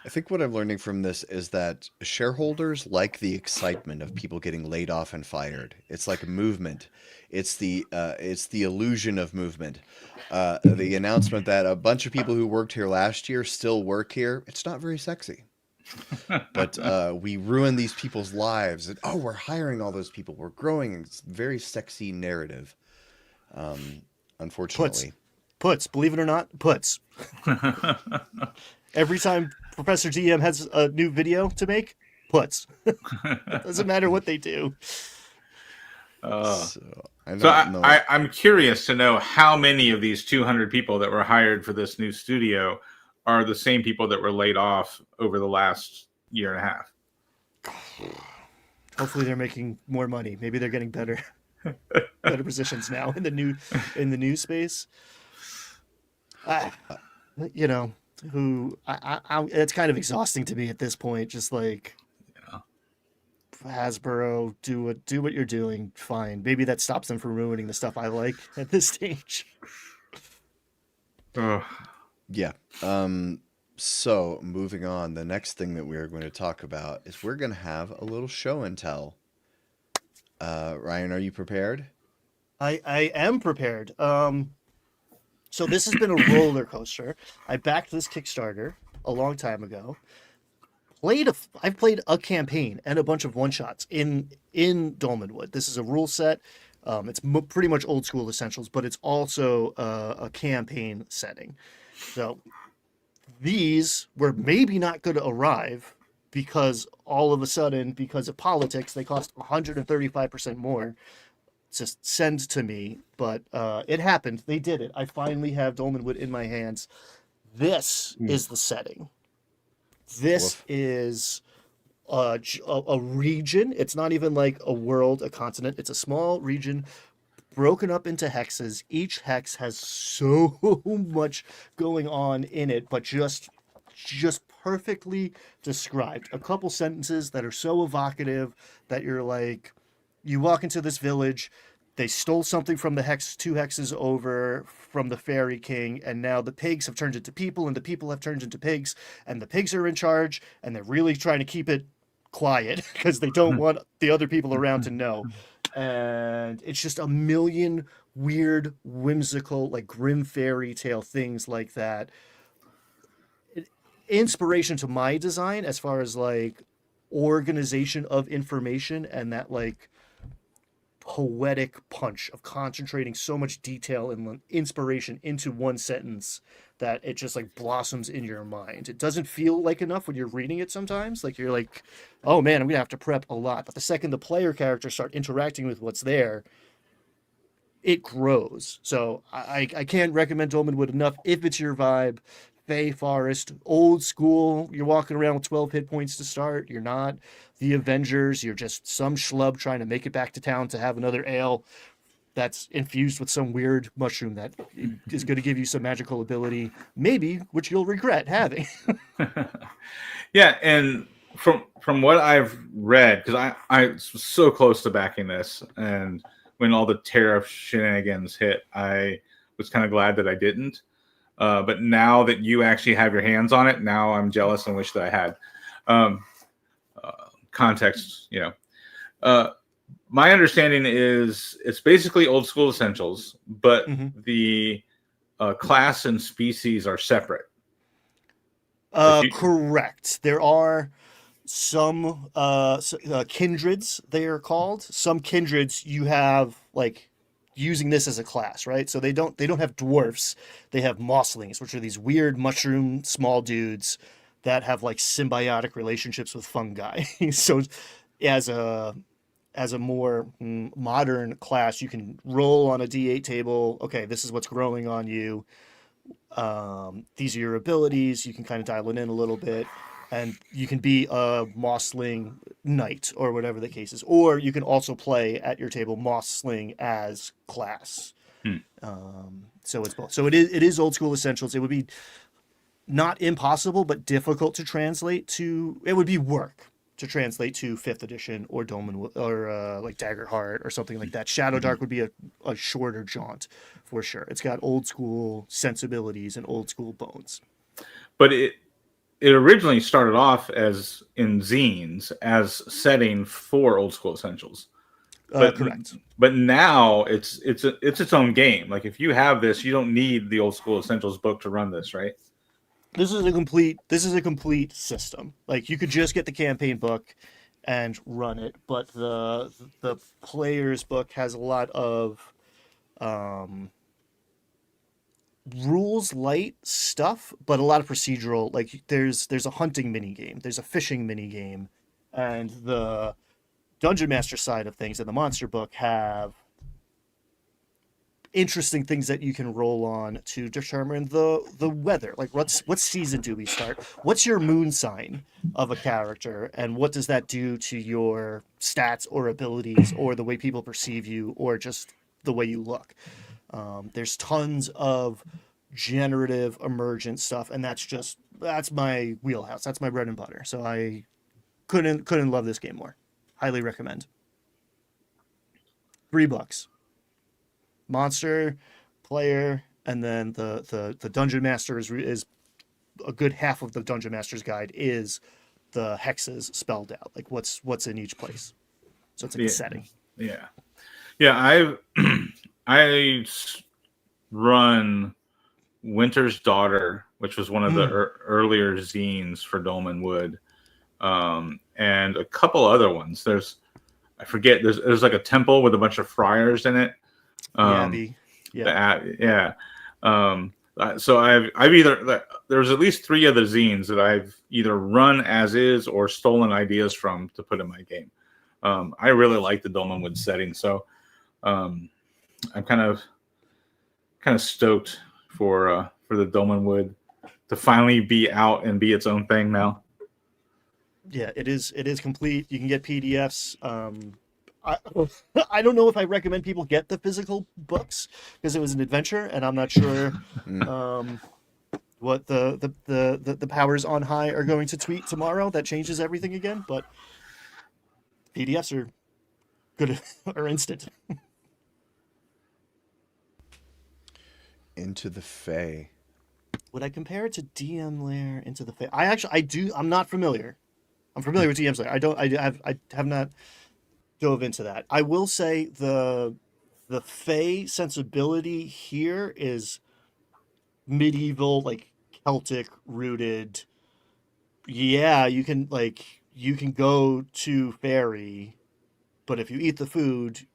S2: I think what I'm learning from this is that shareholders like the excitement of people getting laid off and fired. It's like a movement. It's the illusion of movement. The announcement that a bunch of people who worked here last year still work here. It's not very sexy. But we ruin these people's lives. And, we're hiring all those people. We're growing. It's a very sexy narrative. Unfortunately.
S3: Puts, believe it or not, puts. Every time Professor GM has a new video to make, puts. It doesn't matter what they do.
S4: I'm curious to know how many of these 200 people that were hired for this new studio are the same people that were laid off over the last year and a half.
S3: Hopefully they're making more money. Maybe they're getting better positions now in the new space. It's kind of exhausting to me at this point. Just like, Hasbro, do what you're doing. Fine. Maybe that stops them from ruining the stuff I like at this stage.
S2: Yeah. So, moving on, the next thing that we are going to talk about is we're going to have a little show and tell. Ryan, are you prepared?
S3: I am prepared. So this has been a roller coaster. I backed this Kickstarter a long time ago. I've played a campaign and a bunch of one shots in Dolmenwood. This is a rule set. It's pretty much old school essentials, but it's also a campaign setting. So these were maybe not going to arrive because all of a sudden, because of politics, they cost 135% more to send to me. But it happened. They did it. I finally have Dolmenwood in my hands. This is the setting. This
S2: Woof.
S3: is a region. It's not even like a world, a continent. It's a small region broken up into hexes. Each hex has so much going on in it, but just perfectly described. A couple sentences that are so evocative that you're like, you walk into this village, they stole something from the hex, two hexes over from the Fairy King, and now the pigs have turned into people, and the people have turned into pigs, and the pigs are in charge, and they're really trying to keep it quiet because they don't want the other people around to know. And it's just a million weird, whimsical, like grim fairy tale things like that. Inspiration to my design as far as like organization of information and that like poetic punch of concentrating so much detail and inspiration into one sentence that it just like blossoms in your mind. It doesn't feel like enough when you're reading it sometimes. Like you're like, oh man, I'm gonna have to prep a lot. But the second the player characters start interacting with what's there, it grows. So I can't recommend Dolmenwood enough if it's your vibe. Fey Forest, old school. You're walking around with 12 hit points to start. You're not the Avengers. You're just some schlub trying to make it back to town to have another ale that's infused with some weird mushroom that is going to give you some magical ability, maybe, which you'll regret having.
S4: Yeah, and from what I've read, because I was so close to backing this, and when all the tariff shenanigans hit, I was kind of glad that I didn't. But now that you actually have your hands on it, now I'm jealous and wish that I had. Context, my understanding is it's basically old school essentials, but the class and species are separate.
S3: Correct. There are some kindreds, they are called. Some kindreds you have like using this as a class, right? So they don't have dwarfs. They have mosslings, which are these weird mushroom small dudes that have like symbiotic relationships with fungi. So as a more modern class, you can roll on a D8 table. Okay, this is what's growing on you. These are your abilities. You can kind of dial it in a little bit. And you can be a Mossling knight or whatever the case is. Or you can also play at your table Mossling as class. So it's both. So it is old school essentials. It would be not impossible, but difficult to translate to. It would be work to translate to 5th edition or Dolmen or like Daggerheart or something like that. Shadow Dark would be a shorter jaunt for sure. It's got old school sensibilities and old school bones.
S4: But it originally started off as in zines as setting for old school essentials.
S3: Correct.
S4: But now it's its own game. Like if you have this, you don't need the old school essentials book to run this, right?
S3: This is a complete system. Like you could just get the campaign book and run it, but the player's book has a lot of rules light stuff, but a lot of procedural. Like there's a hunting mini game, there's a fishing mini game, and the Dungeon Master side of things and the monster book have interesting things that you can roll on to determine the weather. Like what season do we start? What's your moon sign of a character, and what does that do to your stats or abilities or the way people perceive you or just the way you look? There's tons of generative emergent stuff, and that's my wheelhouse. That's my bread and butter. So I couldn't love this game more. Highly recommend. $3. Monster, player, and then the Dungeon Master is a good half of the Dungeon Master's Guide is the hexes spelled out, like what's in each place. So it's like a setting.
S4: Yeah. I've run Winter's Daughter, which was one of the earlier zines for Dolmen Wood, and a couple other ones. I forget. There's like a temple with a bunch of friars in it. So I've either there's at least 3 other zines that I've either run as is or stolen ideas from to put in my game. I really like the Dolmen Wood setting, so I'm kind of stoked for the Dolmen Wood to finally be out and be its own thing now.
S3: Yeah, it is complete. You can get PDFs. I don't know if I recommend people get the physical books because it was an adventure, and I'm not sure what the powers on high are going to tweet tomorrow. That changes everything again, but PDFs are good or instant.
S2: Into the Fae.
S3: Would I compare it to DM Lair Into the Fae? I'm not familiar. I'm familiar with DM Lair. I have not dove into that. I will say the Fae sensibility here is medieval, like Celtic rooted. Yeah, you can go to fairy, but if you eat the food,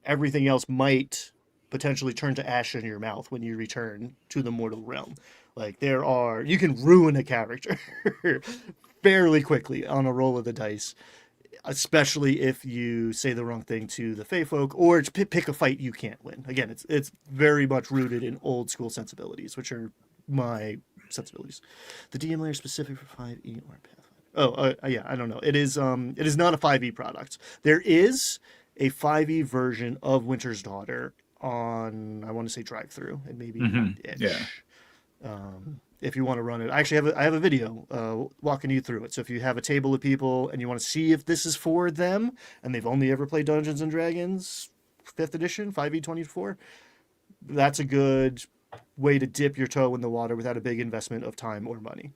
S3: everything else might potentially turn to ash in your mouth when you return to the mortal realm. Like you can ruin a character fairly quickly on a roll of the dice, especially if you say the wrong thing to the Fae folk or pick a fight you can't win. Again, it's very much rooted in old school sensibilities, which are my sensibilities. The DM layer is specific for 5e or Pathfinder. Yeah, I don't know. It is not a 5e product. There is a 5e version of Winter's Daughter on, I want to say, Drive-Thru, and maybe Edge.
S4: Yeah.
S3: If you want to run it, I have a video walking you through it. So if you have a table of people and you want to see if this is for them, and they've only ever played Dungeons and Dragons 5th edition 5e24, that's a good way to dip your toe in the water without a big investment of time or money.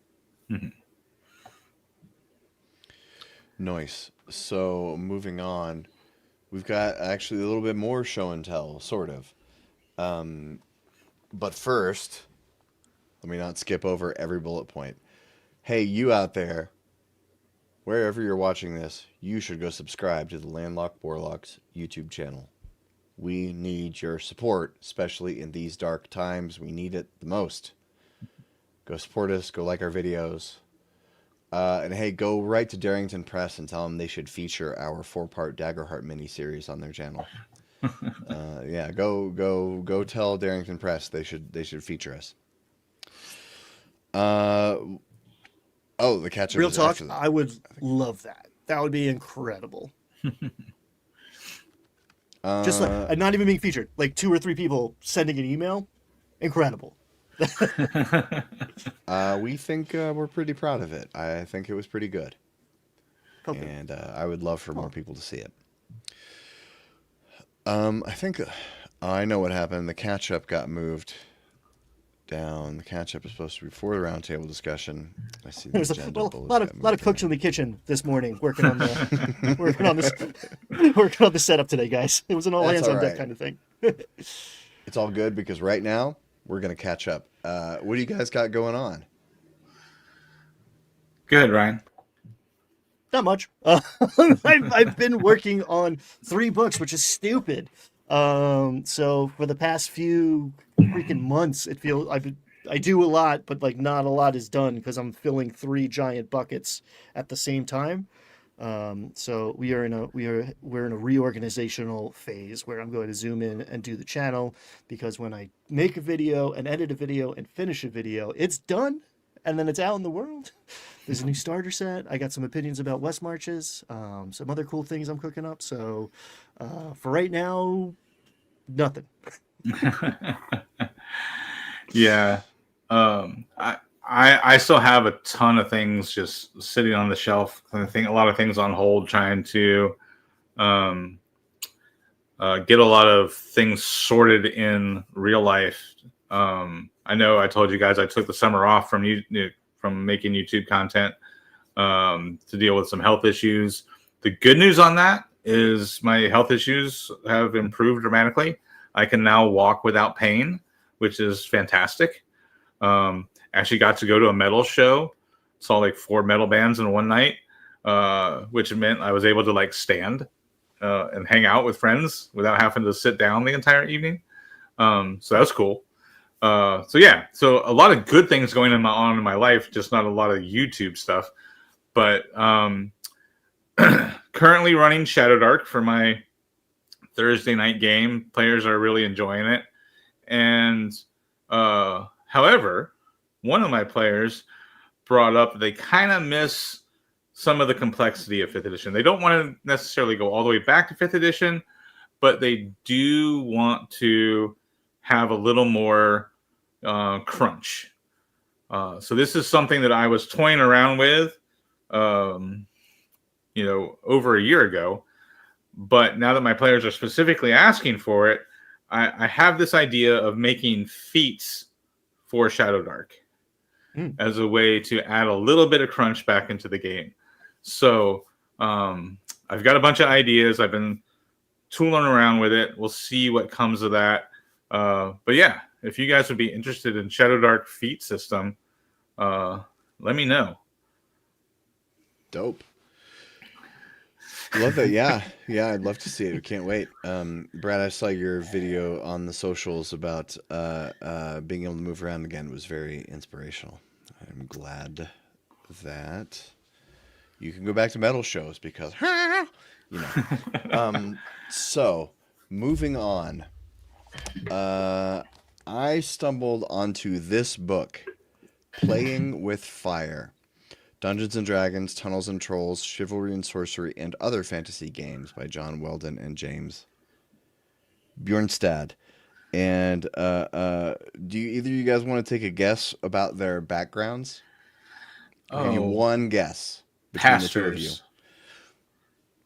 S2: Nice. So moving on, we've got actually a little bit more show and tell, sort of. But first, let me not skip over every bullet point. Hey, you out there, wherever you're watching this, you should go subscribe to the Landlocked Warlocks YouTube channel. We need your support, especially in these dark times. We need it the most. Go support us. Go like our videos. And hey, go right to Darrington Press and tell them they should feature our 4-part Daggerheart miniseries on their channel. Yeah, go tell Darrington Press they should feature us. The catch-up.
S3: Real
S2: is
S3: talk,
S2: after that.
S3: I would love that. That would be incredible. Just like not even being featured, like 2 or 3 people sending an email, incredible.
S2: We think we're pretty proud of it. I think it was pretty good.
S3: Okay.
S2: And I would love for more people to see it. I think I know what happened. The catch-up got moved down. The catch-up is supposed to be before the roundtable discussion. I see the agenda.
S3: A lot of cooks in the kitchen this morning working on the working on the setup today, guys. It was an all hands on deck kind of thing.
S2: It's all good because right now we're gonna catch up. What do you guys got going on?
S4: Good, Ryan.
S3: Not much. I've been working on 3 books, which is stupid. So for the past few freaking months, it feels I do a lot, but like not a lot is done because I'm filling 3 giant buckets at the same time. So we're in a reorganizational phase where I'm going to zoom in and do the channel, because when I make a video and edit a video and finish a video, it's done. And then it's out in the world. There's a new starter set. I got some opinions about West Marches, some other cool things I'm cooking up. So for right now, nothing.
S4: Yeah. I still have a ton of things just sitting on the shelf. I think a lot of things on hold, trying to get a lot of things sorted in real life. I know I told you guys I took the summer off from from making YouTube content to deal with some health issues. The good news on that is my health issues have improved dramatically. I can now walk without pain, which is fantastic. Actually got to go to a metal show. Saw like 4 metal bands in one night, which meant I was able to like stand and hang out with friends without having to sit down the entire evening. So that was cool. So a lot of good things going on in my life, just not a lot of YouTube stuff. But currently running Shadow Dark for my Thursday night game. Players are really enjoying it. And however, one of my players brought up that they kind of miss some of the complexity of 5th edition. They don't want to necessarily go all the way back to 5th edition, but they do want to have a little more crunch. So this is something that I was toying around with, over a year ago. But now that my players are specifically asking for it, I have this idea of making feats for Shadow Dark as a way to add a little bit of crunch back into the game. So I've got a bunch of ideas. I've been tooling around with it. We'll see what comes of that. But yeah, if you guys would be interested in Shadow Dark feat system, let me know.
S2: Dope. Love it. Yeah, I'd love to see it. Can't wait. Brad, I saw your video on the socials about being able to move around again. It was very inspirational. I'm glad that you can go back to metal shows because, so moving on. I stumbled onto this book, Playing with Fire. Dungeons and Dragons, Tunnels and Trolls, Chivalry and Sorcery, and Other Fantasy Games by John Weldon and James Bjornstad. And do either of you guys want to take a guess about their backgrounds? Maybe one guess between the two of you.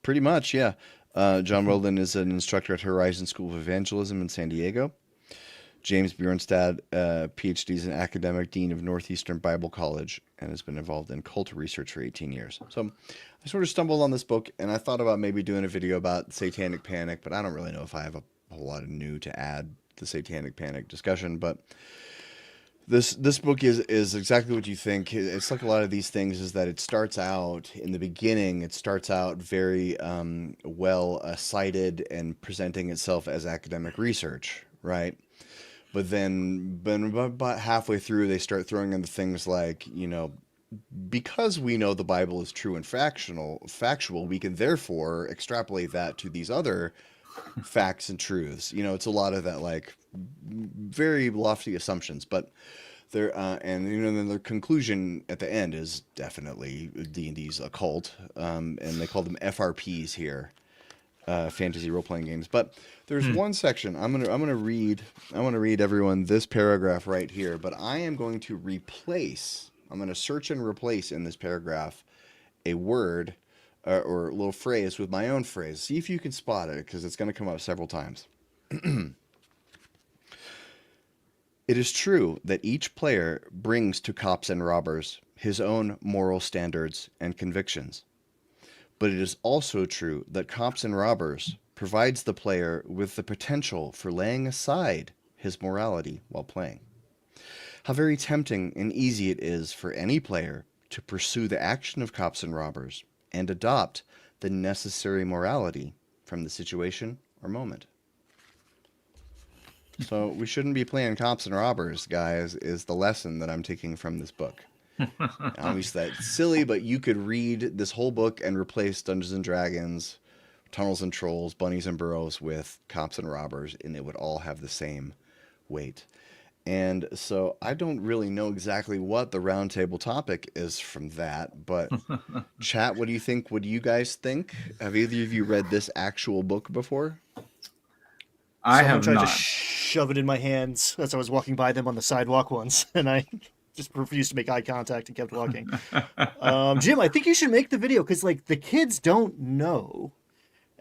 S2: Pretty much, yeah. John Weldon is an instructor at Horizon School of Evangelism in San Diego. James Bjornstad, PhD, is an academic dean of Northeastern Bible College and has been involved in cult research for 18 years. So I sort of stumbled on this book, and I thought about maybe doing a video about Satanic Panic, but I don't really know if I have a whole lot of new to add to the Satanic Panic discussion. But this book is exactly what you think. It's like a lot of these things is that it starts out, in the beginning, it starts out very well cited and presenting itself as academic research, right? But then about halfway through, they start throwing in the things like, because we know the Bible is true and factual, we can therefore extrapolate that to these other facts and truths. It's a lot of that, like, very lofty assumptions, but they're then their conclusion at the end is definitely D&D's a cult, and they call them FRPs here. Fantasy role-playing games. But there's one section I'm gonna read everyone this paragraph right here, but I am going to search and replace in this paragraph a word or a little phrase with my own phrase. See if you can spot it, because it's going to come up several times. It is true that each player brings to Cops and Robbers his own moral standards and convictions. But it is also true that Cops and Robbers provides the player with the potential for laying aside his morality while playing. How very tempting and easy it is for any player to pursue the action of Cops and Robbers and adopt the necessary morality from the situation or moment. So we shouldn't be playing Cops and Robbers, guys, is the lesson that I'm taking from this book. Obviously that's silly, but you could read this whole book and replace Dungeons and Dragons, Tunnels and Trolls, Bunnies and Burrows with Cops and Robbers, and it would all have the same weight. And so I don't really know exactly what the roundtable topic is from that, but chat, what do you think? What do you guys think? Have either of you read this actual book before?
S4: I
S3: Someone
S4: have
S3: tried
S4: not.
S3: to shove it in my hands as I was walking by them on the sidewalk once, and I just refused to make eye contact and kept walking. Jim, I think you should make the video, because like the kids don't know,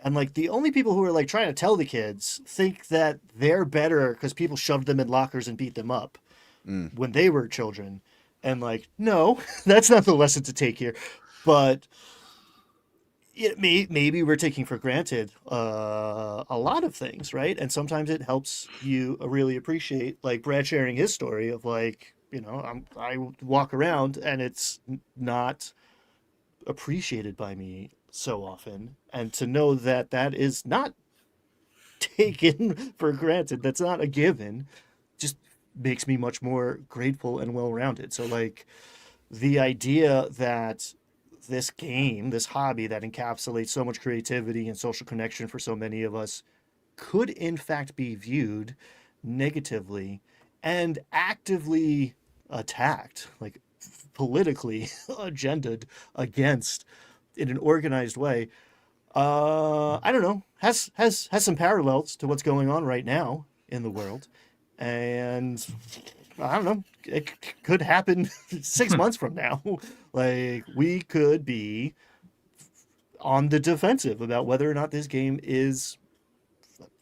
S3: and like the only people who are like trying to tell the kids think that they're better because people shoved them in lockers and beat them up when they were children, and like, no, that's not the lesson to take here. But maybe we're taking for granted a lot of things, right? And sometimes it helps you really appreciate, like Brad sharing his story of like, I walk around and it's not appreciated by me so often, and to know that that is not taken for granted, that's not a given, just makes me much more grateful and well-rounded. So like the idea that this game, this hobby that encapsulates so much creativity and social connection for so many of us, could in fact be viewed negatively and actively attacked, like politically agendaed against in an organized way. I don't know, has some parallels to what's going on right now in the world, and I don't know, it could happen 6 months from now. Like we could be on the defensive about whether or not this game is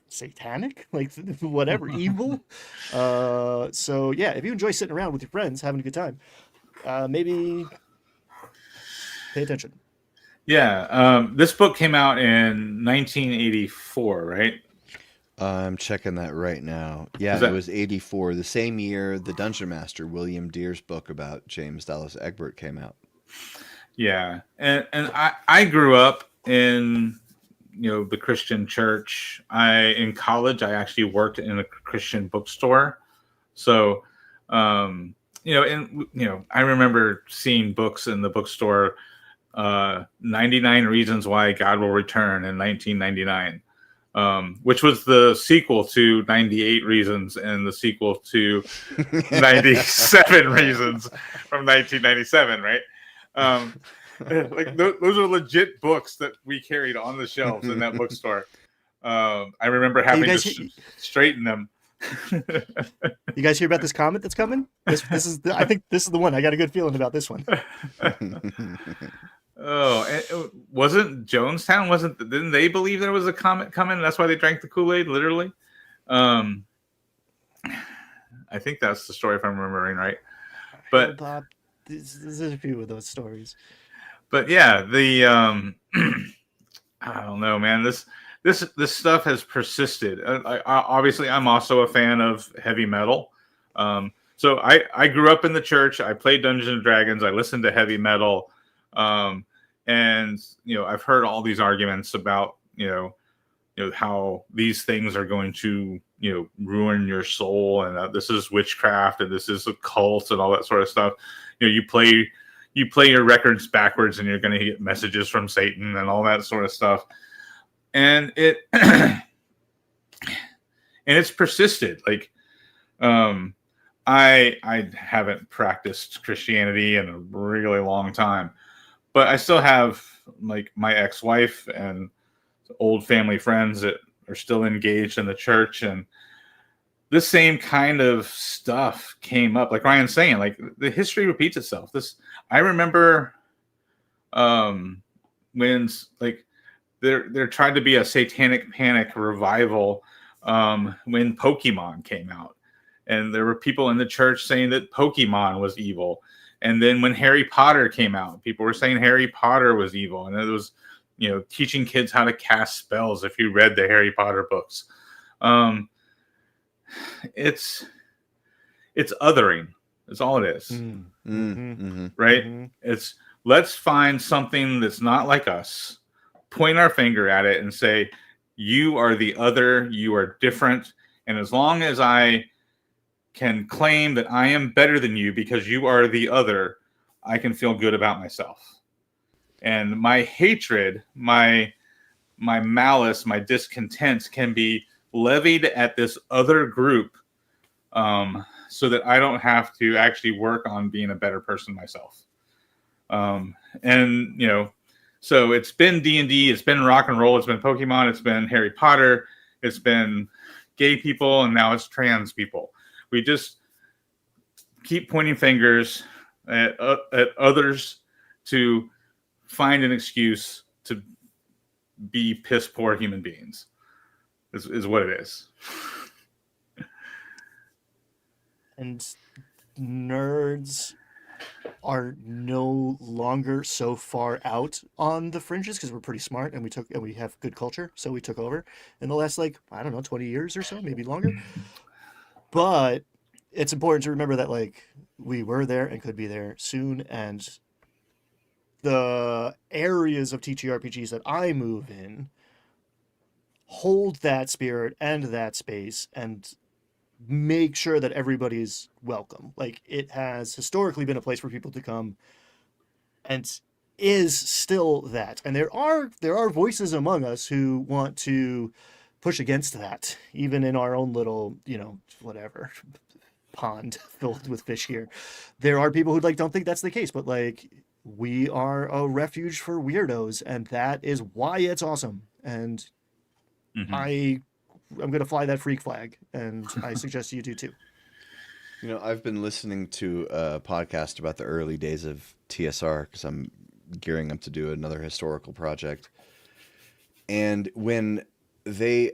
S3: satanic, like whatever, evil. So yeah, if you enjoy sitting around with your friends having a good time, maybe pay attention.
S4: Yeah, this book came out in 1984, right?
S2: I'm checking that right now. Yeah,
S4: that-
S2: it was 84, the same year the Dungeon Master William Deer's book about James Dallas Egbert came out.
S4: Yeah, and I grew up in the Christian church. In college I actually worked in a Christian bookstore, so and I remember seeing books in the bookstore. 99 Reasons Why God Will Return in 1999, which was the sequel to 98 Reasons and the sequel to 97 Reasons from 1997, right? Like those are legit books that we carried on the shelves in that bookstore. I remember having to straighten them.
S3: You guys hear about this comet that's coming? This is I think this is the one. I got a good feeling about this one.
S4: Oh, wasn't Jonestown? Didn't they believe there was a comet coming? That's why they drank the Kool-Aid, literally. I think that's the story if I'm remembering right. But
S3: Bob, there's a few of those stories.
S4: But yeah, the I don't know, man. This stuff has persisted. Obviously, I'm also a fan of heavy metal. So I grew up in the church. I played Dungeons and Dragons. I listened to heavy metal. And I've heard all these arguments about how these things are going to ruin your soul, and this is witchcraft, and this is a cult, and all that sort of stuff. You play your records backwards, and you're going to get messages from Satan and all that sort of stuff. And it and it's persisted. Like I haven't practiced Christianity in a really long time, but I still have like my ex-wife and old family friends that are still engaged in the church, and the same kind of stuff came up. Like Ryan's saying, like the history repeats itself. I remember when like there tried to be a satanic panic revival when Pokemon came out, and there were people in the church saying that Pokemon was evil. And then when Harry Potter came out, people were saying Harry Potter was evil, and it was teaching kids how to cast spells if you read the Harry Potter books. It's othering. That's all it is. Right?
S3: Mm-hmm.
S4: It's let's find something that's not like us, point our finger at it and say, you are the other, you are different. And as long as I can claim that I am better than you because you are the other, I can feel good about myself. And my hatred, my malice, my discontent can be levied at this other group, so that I don't have to actually work on being a better person myself. And so it's been D&D, it's been rock and roll, it's been Pokemon, it's been Harry Potter, it's been gay people, and now it's trans people. We just keep pointing fingers at others to find an excuse to be piss poor human beings. Is what it is.
S3: And nerds are no longer so far out on the fringes because we're pretty smart and we have good culture, so we took over in the last, like, I don't know, 20 years or so, maybe longer. But it's important to remember that, like, we were there and could be there soon, and the areas of TTRPGs that I move in hold that spirit and that space and make sure that everybody's welcome. Like, it has historically been a place for people to come and is still that. And there are voices among us who want to push against that, even in our own little, whatever pond filled with fish here. There are people who like don't think that's the case, but like, we are a refuge for weirdos, and that is why it's awesome. And I'm gonna fly that freak flag, and I suggest you do too.
S2: I've been listening to a podcast about the early days of TSR because I'm gearing up to do another historical project. And when the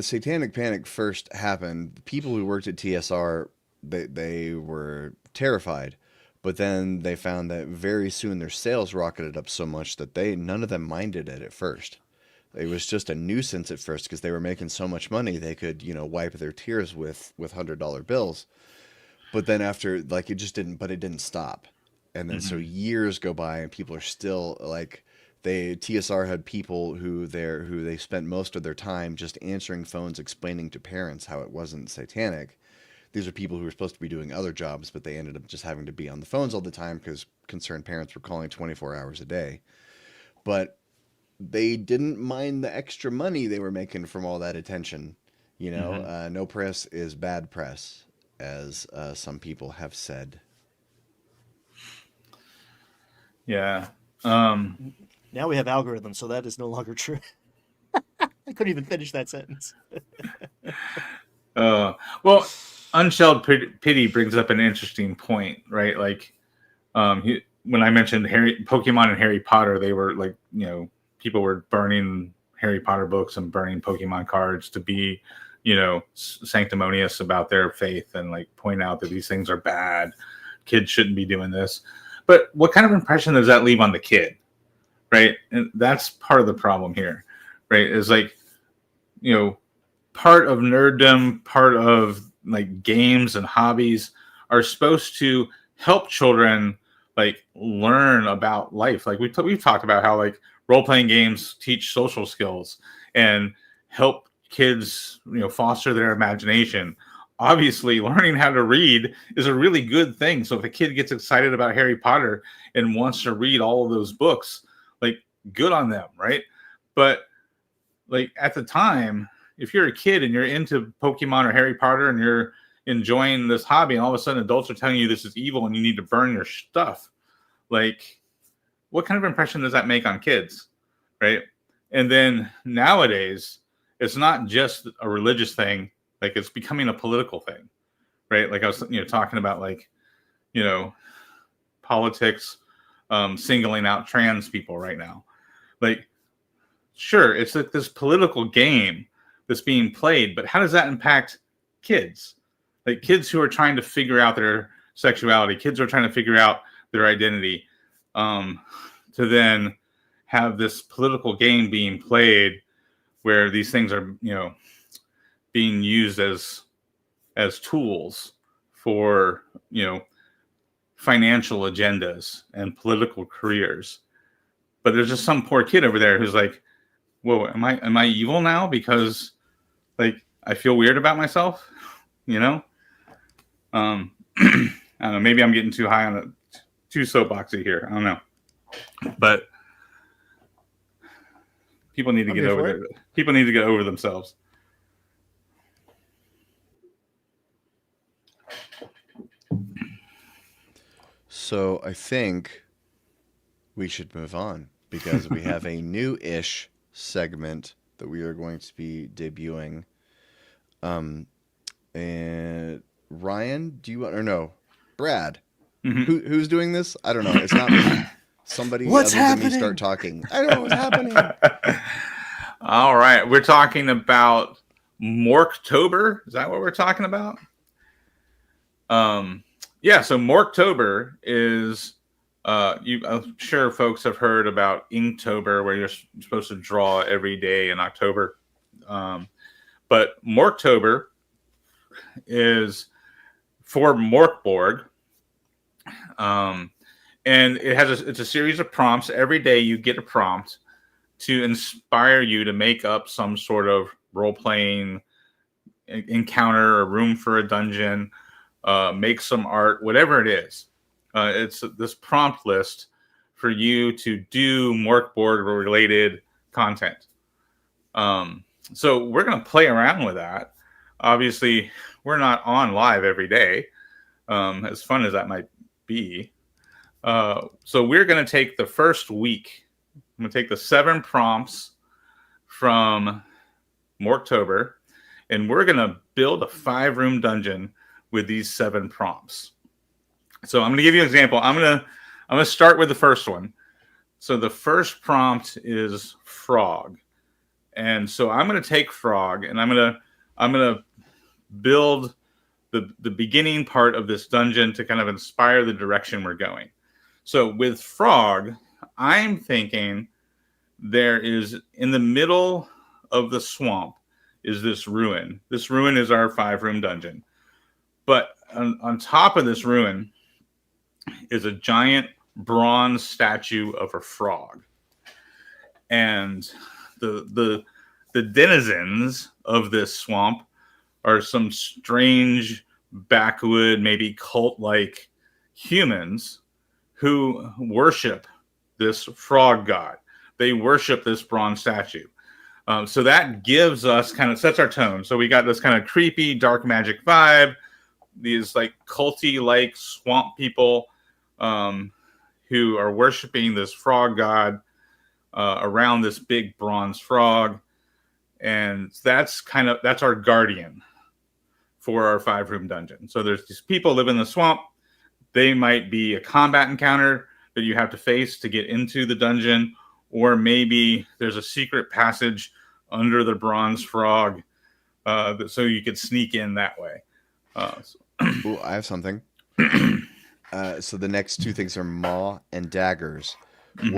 S2: Satanic Panic first happened, the people who worked at TSR, they were terrified. But then they found that very soon their sales rocketed up so much that none of them minded it at first. It was just a nuisance at first because they were making so much money they could, wipe their tears with $100 bills. But then after, like, it didn't stop. And then so years go by and people are still like, TSR had people who they spent most of their time just answering phones, explaining to parents how it wasn't satanic. These are people who were supposed to be doing other jobs, but they ended up just having to be on the phones all the time because concerned parents were calling 24 hours a day. But they didn't mind the extra money they were making from all that attention. No press is bad press, as some people have said.
S4: Yeah.
S3: Now we have algorithms, so that is no longer true. I couldn't even finish that sentence.
S4: Well, Unshelled Pity brings up an interesting point, right? Like, when I mentioned Pokemon and Harry Potter, they were like, people were burning Harry Potter books and burning Pokemon cards to be, sanctimonious about their faith and like point out that these things are bad. Kids shouldn't be doing this. But what kind of impression does that leave on the kid? Right. And that's part of the problem here, right? Is like, part of nerddom, part of like games and hobbies are supposed to help children like learn about life. Like we've talked about how like role-playing games teach social skills and help kids, foster their imagination. Obviously, learning how to read is a really good thing. So if a kid gets excited about Harry Potter and wants to read all of those books, like, good on them, right? But like at the time, if you're a kid and you're into Pokemon or Harry Potter and you're enjoying this hobby, and all of a sudden adults are telling you this is evil and you need to burn your stuff, like, what kind of impression does that make on kids, right? And then nowadays, it's not just a religious thing. Like, it's becoming a political thing, right? Like I was, talking about, like, politics, singling out trans people right now. Like, sure, it's like this political game that's being played, but how does that impact kids? Like, kids who are trying to figure out their sexuality, kids who are trying to figure out their identity, to then have this political game being played where these things are, being used as tools for, financial agendas and political careers. But there's just some poor kid over there who's like, whoa, am I evil now because, like, I feel weird about myself? I don't know, maybe I'm getting too high on too soapboxy here. I don't know. But people need to get over it. People need to get over themselves.
S2: So I think we should move on because we have a new-ish segment that we are going to be debuting. And Ryan, do you want, or no, Brad? Mm-hmm. Who's doing this? I don't know. It's not me. Somebody
S3: what's
S2: other
S3: happening?
S2: than me start talking. I don't know what's happening.
S4: All right, we're talking about Morktober. Is that what we're talking about? Yeah, so Morktober is I'm sure folks have heard about Inktober, where you're supposed to draw every day in October. But Morktober is for Morkborg, and it's a series of prompts. Every day you get a prompt to inspire you to make up some sort of role playing encounter, a room for a dungeon, make some art, whatever it is. It's this prompt list for you to do Morkborg related content. So we're going to play around with that. Obviously, we're not on live every day, as fun as that might be. So we're going to take the first week. I'm going to take the 7 prompts from Morktober, and we're going to build a 5-room dungeon with these 7 prompts. So I'm going to give you an example. I'm going to start with the first one. So the first prompt is frog. And so I'm going to take frog, and I'm going to build the beginning part of this dungeon to kind of inspire the direction we're going. So with frog, I'm thinking there is, in the middle of the swamp, is this ruin. This ruin is our 5-room dungeon. But on top of this ruin is a giant bronze statue of a frog. And the denizens of this swamp are some strange backwood, maybe cult-like humans who worship this frog god. They worship this bronze statue. So that gives us, kind of sets our tone. So we got this kind of creepy dark magic vibe, these like culty like swamp people who are worshiping this frog god around this big bronze frog. And that's our guardian for our 5-room dungeon. So there's these people live in the swamp. They might be a combat encounter that you have to face to get into the dungeon, or maybe there's a secret passage under the bronze frog so you could sneak in that way.
S2: Ooh, I have something. So the next 2 things are maw and daggers. Mm-hmm.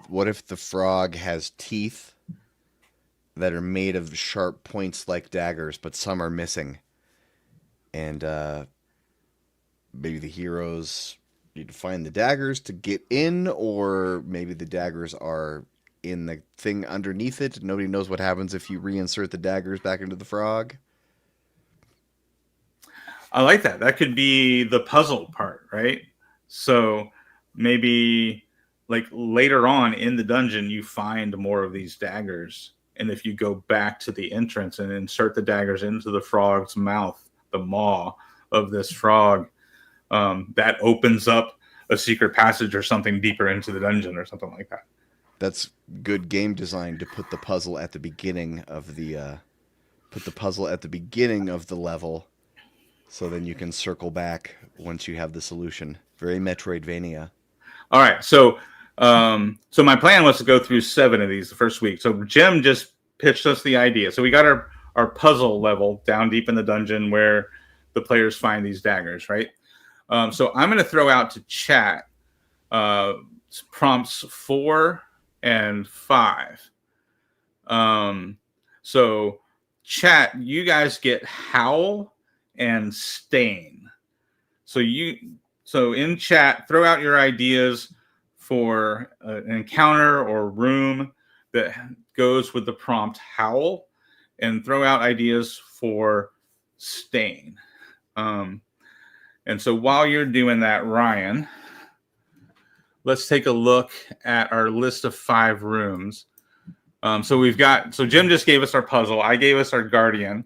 S2: What if the frog has teeth that are made of sharp points like daggers, but some are missing? And maybe the heroes need to find the daggers to get in, or maybe the daggers are in the thing underneath it. Nobody knows what happens if you reinsert the daggers back into the frog.
S4: I like that. That could be the puzzle part, right? So maybe like later on in the dungeon, you find more of these daggers. And if you go back to the entrance and insert the daggers into the frog's mouth, the maw of this frog, that opens up a secret passage or something deeper into the dungeon or something like that.
S2: That's good game design, to put the puzzle at the beginning of the level, so then you can circle back once you have the solution. Very Metroidvania.
S4: All right, so my plan was to go through 7 of these the first week. So Jim just pitched us the idea. So we got our puzzle level down deep in the dungeon where the players find these daggers, right? So I'm going to throw out to chat prompts 4 and 5. So chat, you guys get howl and stain. So in chat, throw out your ideas for an encounter or room that goes with the prompt howl, and throw out ideas for stain. And so while you're doing that, Ryan, let's take a look at our list of 5 rooms. So Jim just gave us our puzzle. I gave us our guardian.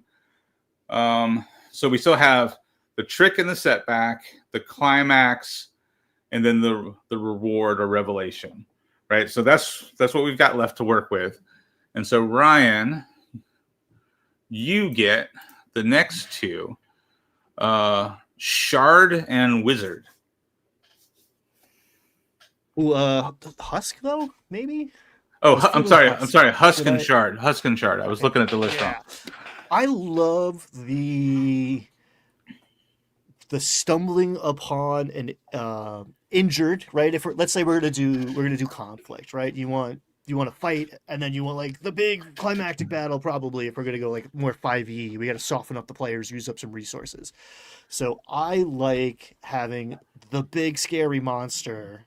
S4: So we still have the trick and the setback, the climax, and then the reward or revelation, right? So that's what we've got left to work with. And so Ryan, you get the next 2, Shard and Wizard.
S3: Ooh, Husk though, maybe.
S4: Oh, I'm sorry. Husk and Shard. I was looking at the list wrong.
S3: I love the the stumbling upon an injured, right? If let's say we're gonna do conflict, right? You want to fight, and then you want like the big climactic battle. Probably if we're gonna go like more 5e, we got to soften up the players, use up some resources. So I like having the big scary monster.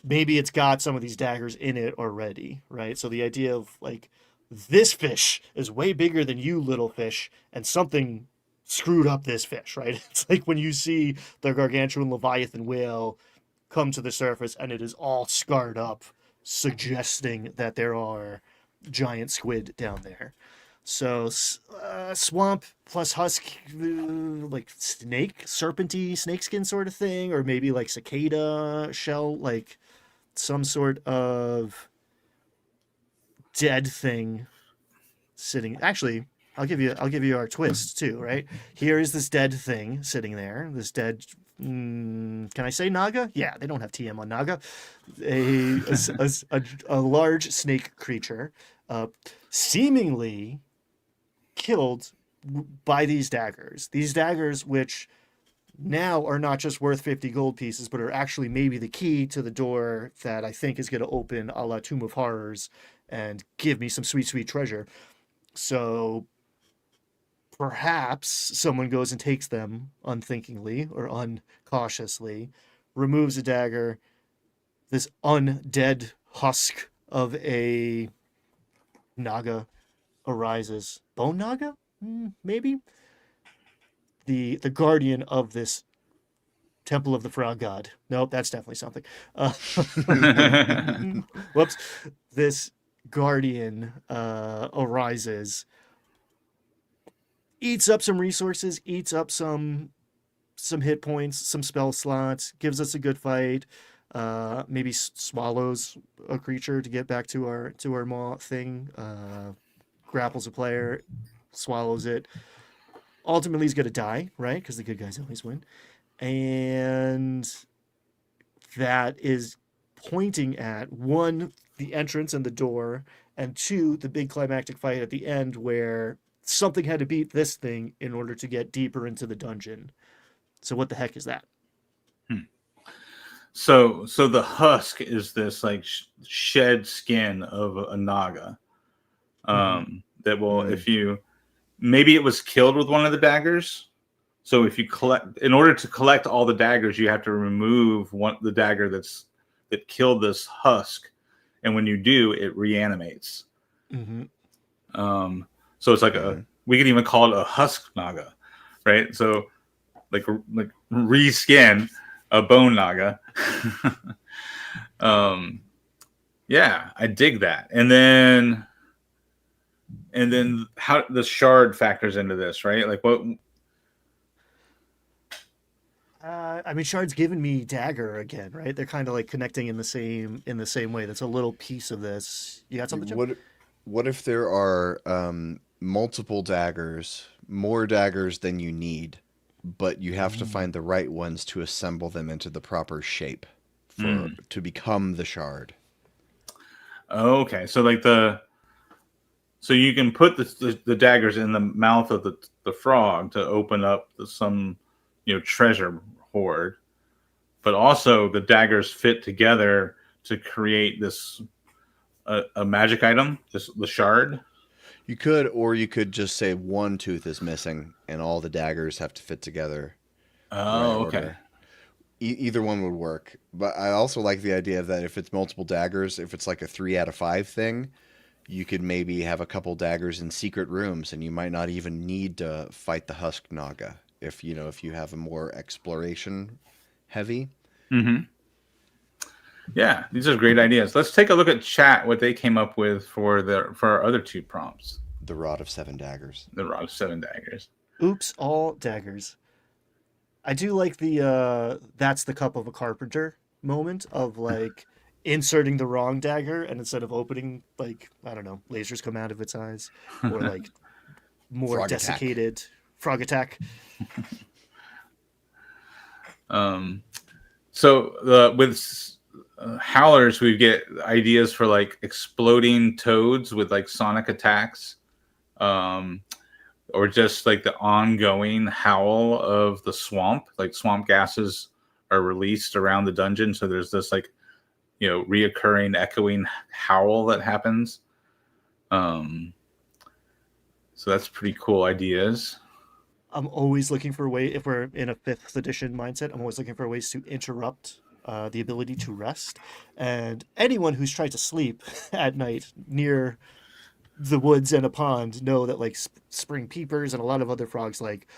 S3: Maybe it's got some of these daggers in it already, right? So the idea of like this fish is way bigger than you, little fish, and something screwed up this fish, right? It's like when you see the gargantuan leviathan whale come to the surface and it is all scarred up, suggesting that there are giant squid down there. So swamp plus husk, like serpenty snakeskin sort of thing, or maybe like cicada shell, like some sort of dead thing sitting. Actually, I'll give you our twist too, right? Here is this dead thing sitting there. This dead. Can I say Naga? Yeah, they don't have TM on Naga. A large snake creature, seemingly killed by these daggers. These daggers, which now are not just worth 50 gold pieces, but are actually maybe the key to the door that I think is going to open a la Tomb of Horrors and give me some sweet, sweet treasure. So perhaps someone goes and takes them unthinkingly or uncautiously, removes a dagger, this undead husk of a Naga arises. Bone Naga? Maybe? The guardian of this Temple of the Frog God. Nope, that's definitely something. Whoops. This guardian arises, eats up some resources, eats up some hit points, some spell slots, gives us a good fight, maybe swallows a creature to get back to our maw thing, grapples a player, swallows it. Ultimately, he's going to die, right? Because the good guys always win. And that is pointing at, one, the entrance and the door, and two, the big climactic fight at the end where something had to beat this thing in order to get deeper into the dungeon. So what the heck is that?
S4: So the husk is this like shed skin of a Naga. That will, if you, maybe it was killed with one of the daggers. So if you in order to collect all the daggers, you have to remove the dagger that killed this husk, and when you do, it reanimates. So it's like we could even call it a husk Naga, right? So like reskin a bone Naga. Yeah, I dig that. And then how the shard factors into this, right? Like what?
S3: I mean, shard's given me dagger again, right? They're kind of like connecting in the same way. That's a little piece of this. You got something, Jim?
S2: What if there are multiple daggers, more daggers than you need, but you have to find the right ones to assemble them into the proper shape to become the shard?
S4: Okay, so like so you can put the daggers in the mouth of the frog to open up some treasure hoard, but also the daggers fit together to create this a magic item, the shard.
S2: You could, or you could just say one tooth is missing and all the daggers have to fit together.
S4: Oh, okay.
S2: Either one would work. But I also like the idea that if it's multiple daggers, if it's like a 3 out of 5 thing, you could maybe have a couple daggers in secret rooms, and you might not even need to fight the Husk Naga if you have a more exploration heavy.
S4: Yeah, these are great ideas. Let's take a look at chat, what they came up with for our other 2 prompts.
S2: The Rod of 7 Daggers.
S4: The Rod of 7 Daggers.
S3: Oops, all daggers. I do like the that's the cup of a carpenter moment of like inserting the wrong dagger, and instead of opening, like, I don't know, lasers come out of its eyes, or like more
S2: Frog
S3: desiccated
S2: attack.
S3: Frog attack.
S4: So with howlers, we get ideas for like exploding toads with like sonic attacks. or just like the ongoing howl of the swamp. Like swamp gases are released around the dungeon, so there's this like, you know, reoccurring echoing howl that happens. So that's pretty cool ideas.
S3: I'm always looking for a way, if we're in a 5th edition mindset, I'm always looking for ways to interrupt the ability to rest. And anyone who's tried to sleep at night near the woods and a pond know that like spring peepers and a lot of other frogs like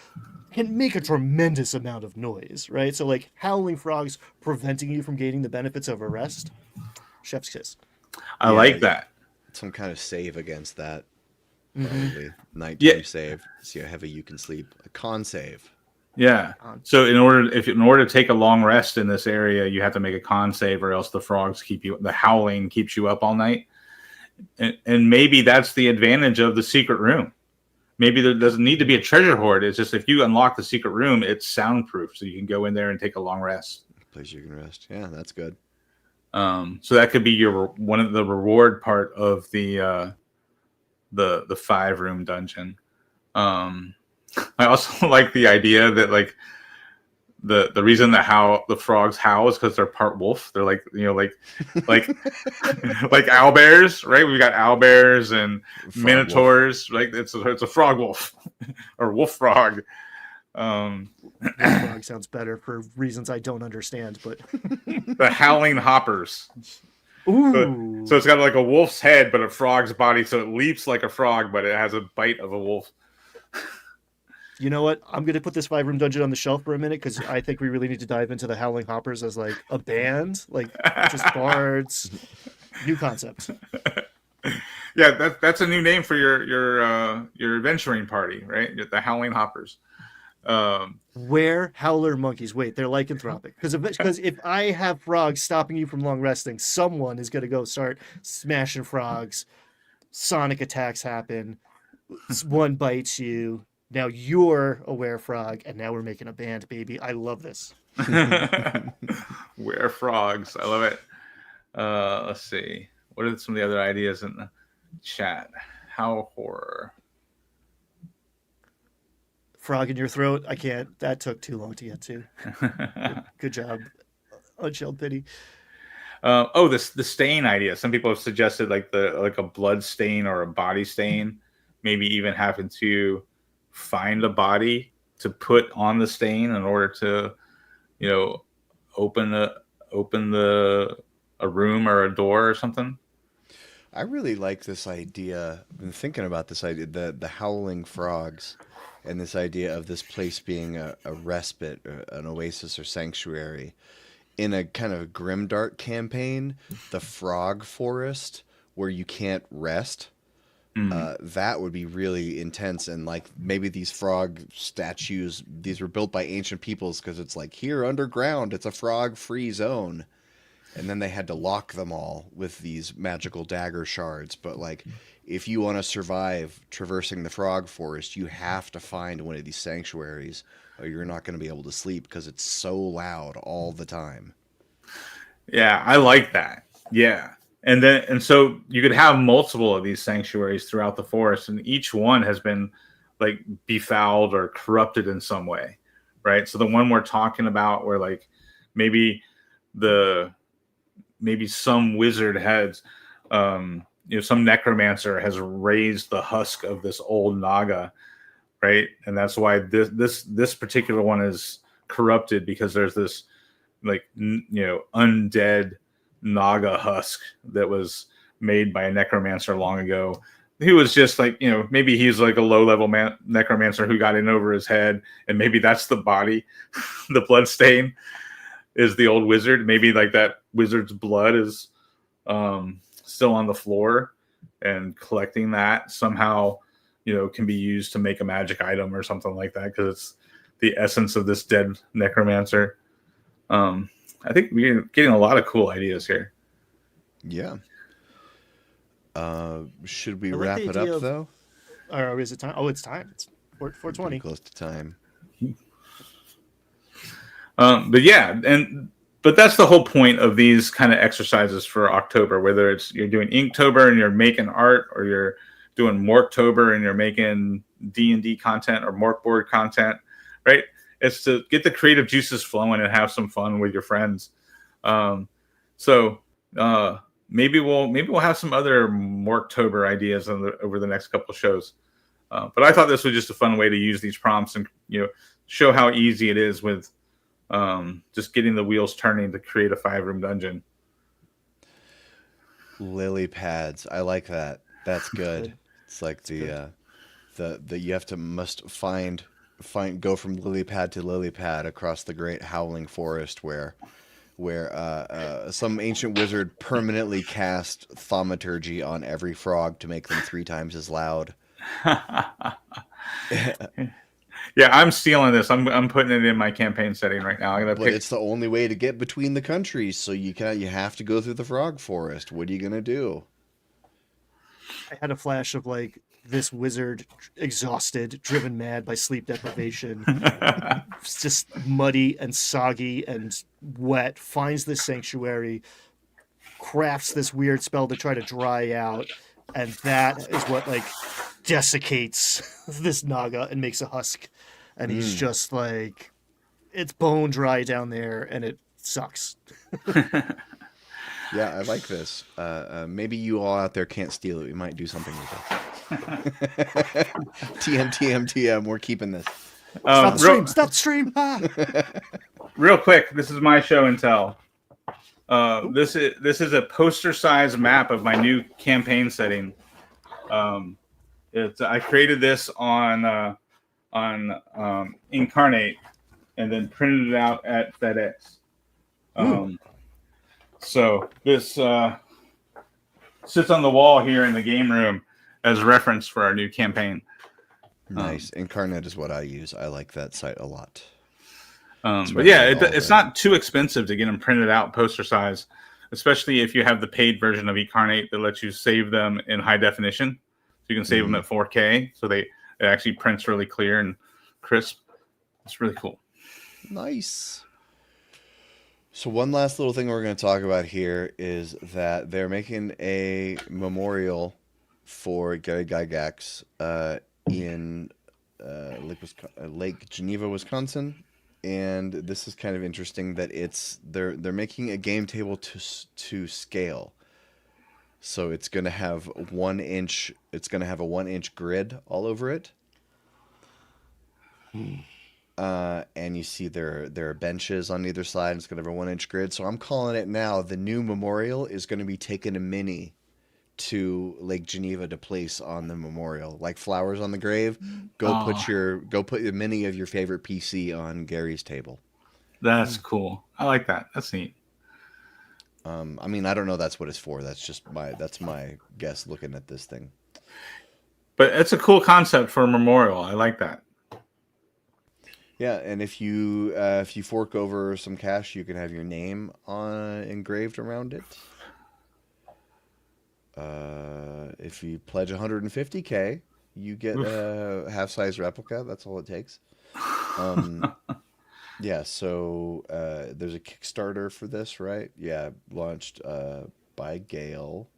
S3: can make a tremendous amount of noise, right? So like howling frogs preventing you from gaining the benefits of a rest, chef's kiss.
S4: I like that.
S2: Some kind of save against that.
S3: Mhm.
S2: Probably nighttime
S4: Yeah.
S2: save. See how heavy you can sleep. A con save.
S4: Yeah. So in order to take a long rest in this area, you have to make a con save, or else the howling keeps you up all night. And maybe that's the advantage of the secret room. Maybe there doesn't need to be a treasure hoard. It's just if you unlock the secret room, it's soundproof, so you can go in there and take a long rest.
S2: Place you can rest. Yeah, that's good.
S4: So that could be your one of the reward part of the 5-room dungeon. I also like the idea that like the reason that how the frogs howl is because they're part wolf. They're like, you know, like like owlbears, right? We've got owlbears and
S2: Frog
S4: minotaurs. Like it's a frog wolf or wolf frog.
S3: Wolf frog sounds better for reasons I don't understand, but
S4: The howling hoppers.
S3: ooh,
S4: So it's got like a wolf's head, but a frog's body, so it leaps like a frog, but it has a bite of a wolf.
S3: you know what? I'm gonna put this 5-room dungeon on the shelf for a minute because I think we really need to dive into the Howling Hoppers as like a band, like just bards. New concept.
S4: Yeah, that's a new name for your adventuring party, right? The Howling Hoppers.
S3: Where howler monkeys? Wait, they're lycanthropic. Because if I have frogs stopping you from long resting, someone is gonna go start smashing frogs. Sonic attacks happen. One bites you. Now you're a were frog, and now we're making a band, baby. I love this.
S4: Were frogs. I love it. Let's see. What are some of the other ideas in the chat? How horror.
S3: Frog in your throat. I can't. That took too long to get to. Good job, Unshelled Pity.
S4: The stain idea. Some people have suggested like a blood stain or a body stain. Maybe even having to find a body to put on the stain in order to, you know, open a room or a door or something.
S2: I really like this idea. I've been thinking about this idea, the howling frogs, and this idea of this place being a respite, an oasis or sanctuary. In a kind of grimdark campaign, the frog forest where you can't rest, that would be really intense. And like maybe these frog statues, these were built by ancient peoples because it's like here underground, it's a frog-free zone. And then they had to lock them all with these magical dagger shards. But like, if you want to survive traversing the frog forest, you have to find one of these sanctuaries, or you're not going to be able to sleep because it's so loud all the time.
S4: Yeah, I like that. Yeah. And so you could have multiple of these sanctuaries throughout the forest, and each one has been like befouled or corrupted in some way, right? So the one we're talking about where like maybe some wizard has some necromancer has raised the husk of this old naga, right? And that's why this particular one is corrupted, because there's this undead naga husk that was made by a necromancer long ago. He was just like, maybe he's like a low-level necromancer who got in over his head, and maybe that's the body. The blood stain is the old wizard. Maybe like that wizard's blood is still on the floor, and collecting that somehow, can be used to make a magic item or something like that, because it's the essence of this dead necromancer. I think we're getting a lot of cool ideas here.
S2: Yeah. Should we
S3: I like
S2: wrap
S3: the
S2: it
S3: idea
S2: up
S3: of-
S2: though?
S3: Or is it time? Oh, it's time. It's
S2: Pretty
S3: 4:20.
S2: close to time.
S4: But that's the whole point of these kind of exercises for October, whether it's you're doing Inktober and you're making art, or you're doing Morktober and you're making D&D content or Morkboard content, right? It's to get the creative juices flowing and have some fun with your friends. So maybe we'll have some other Morktober ideas over the next couple of shows. But I thought this was just a fun way to use these prompts and show how easy it is with just getting the wheels turning to create a 5-room dungeon.
S2: Lily pads. I like that. That's good. It's like the you have to go from lily pad to lily pad across the great howling forest where some ancient wizard permanently cast thaumaturgy on every frog to make them 3 times as loud.
S4: Yeah, I'm stealing this. I'm putting it in my campaign setting right now.
S2: But it's the only way to get between the countries, so you have to go through the frog forest. What are you gonna do?
S3: I had a flash of like this wizard, exhausted, driven mad by sleep deprivation, just muddy and soggy and wet, finds this sanctuary, crafts this weird spell to try to dry out, and that is what like desiccates this naga and makes a husk. And he's just like, it's bone dry down there, and it sucks.
S2: Yeah, I like this. Maybe you all out there can't steal it. We might do something with it. TM. We're keeping this.
S3: Stop the stream. Ah!
S4: Real quick, this is my show and tell. This is a poster-sized map of my new campaign setting. I created this on Incarnate and then printed it out at FedEx. So this sits on the wall here in the game room as reference for our new campaign.
S2: Nice. Incarnate is what I use. I like that site a lot.
S4: But yeah, it's not too expensive to get them printed out poster size, especially if you have the paid version of Incarnate that lets you save them in high definition. So you can save them at 4K, so it actually prints really clear and crisp. It's really cool. Nice.
S2: So one last little thing we're going to talk about here is that they're making a memorial for Gary Gygax in Lake Geneva, Wisconsin. And this is kind of interesting that they're making a game table to scale. So it's going to have 1 inch. It's going to have a 1 inch grid all over it. And you see there are benches on either side. And it's going to have a 1 inch grid. So I'm calling it now. The new memorial is going to be taking a mini to Lake Geneva to place on the memorial, like flowers on the grave. Go put the mini of your favorite PC on Gary's table.
S4: That's cool. I like that. That's neat.
S2: I mean, I don't know that's what it's for. That's my guess looking at this thing.
S4: But it's a cool concept for a memorial. I like that.
S2: Yeah, and if you fork over some cash, you can have your name engraved around it. If you pledge 150K, you get a half-size replica. That's all it takes. Yeah, so there's a Kickstarter for this, right? Yeah, launched by Gale.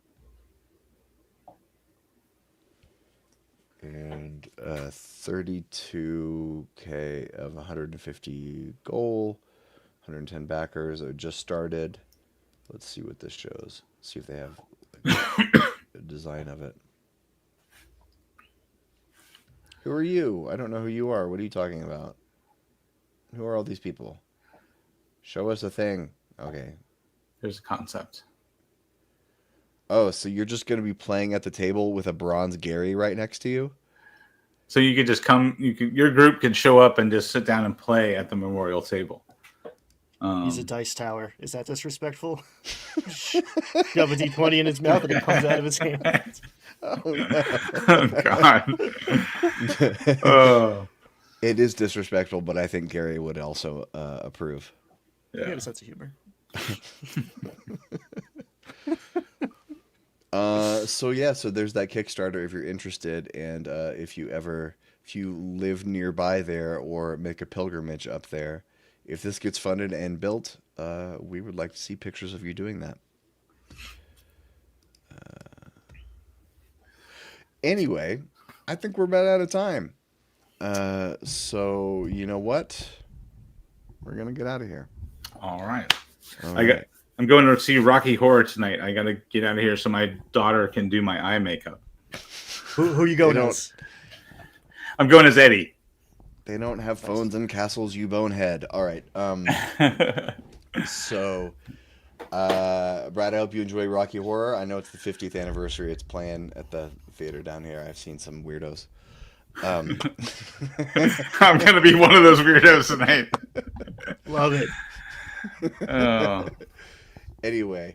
S2: And 32K of 150 goal, 110 backers. It just started. Let's see what this shows. See if they have a design of it. Who are you? I don't know who you are. What are you talking about? Who are all these people? Show us a thing. Okay.
S4: There's a concept.
S2: Oh, so you're just going to be playing at the table with a bronze Gary right next to you?
S4: So you could just come, your group could show up and just sit down and play at the memorial table.
S3: He's a dice tower. Is that disrespectful? Shove a D20 in his mouth and it comes out of his hand.
S2: Oh, no.
S4: Oh, God.
S2: It is disrespectful, but I think Gary would also approve.
S3: Yeah. He had a sense of humor.
S2: So there's that Kickstarter if you're interested, and if you live nearby there or make a pilgrimage up there, if this gets funded and built, we would like to see pictures of you doing that. Anyway, I think we're about out of time. So you know what? We're gonna get out of here.
S4: All right.
S2: All
S4: I got.
S2: right.
S4: I'm going to see Rocky Horror tonight. I got to get out of here so my daughter can do my eye makeup.
S3: Who you going
S2: don't-
S3: as?
S4: I'm going as Eddie.
S2: They don't have phones and castles, you bonehead. All right. So, Brad, I hope you enjoy Rocky Horror. I know it's the 50th anniversary. It's playing at the theater down here. I've seen some weirdos.
S4: I'm going to be one of those weirdos tonight.
S3: Love it.
S4: Oh.
S2: Anyway,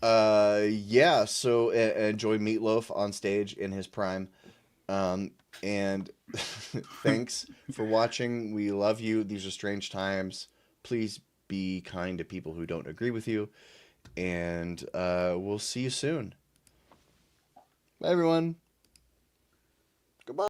S2: yeah. So enjoy Meatloaf on stage in his prime, and thanks for watching. We love you. These are strange times. Please be kind to people who don't agree with you, and we'll see you soon. Bye, everyone.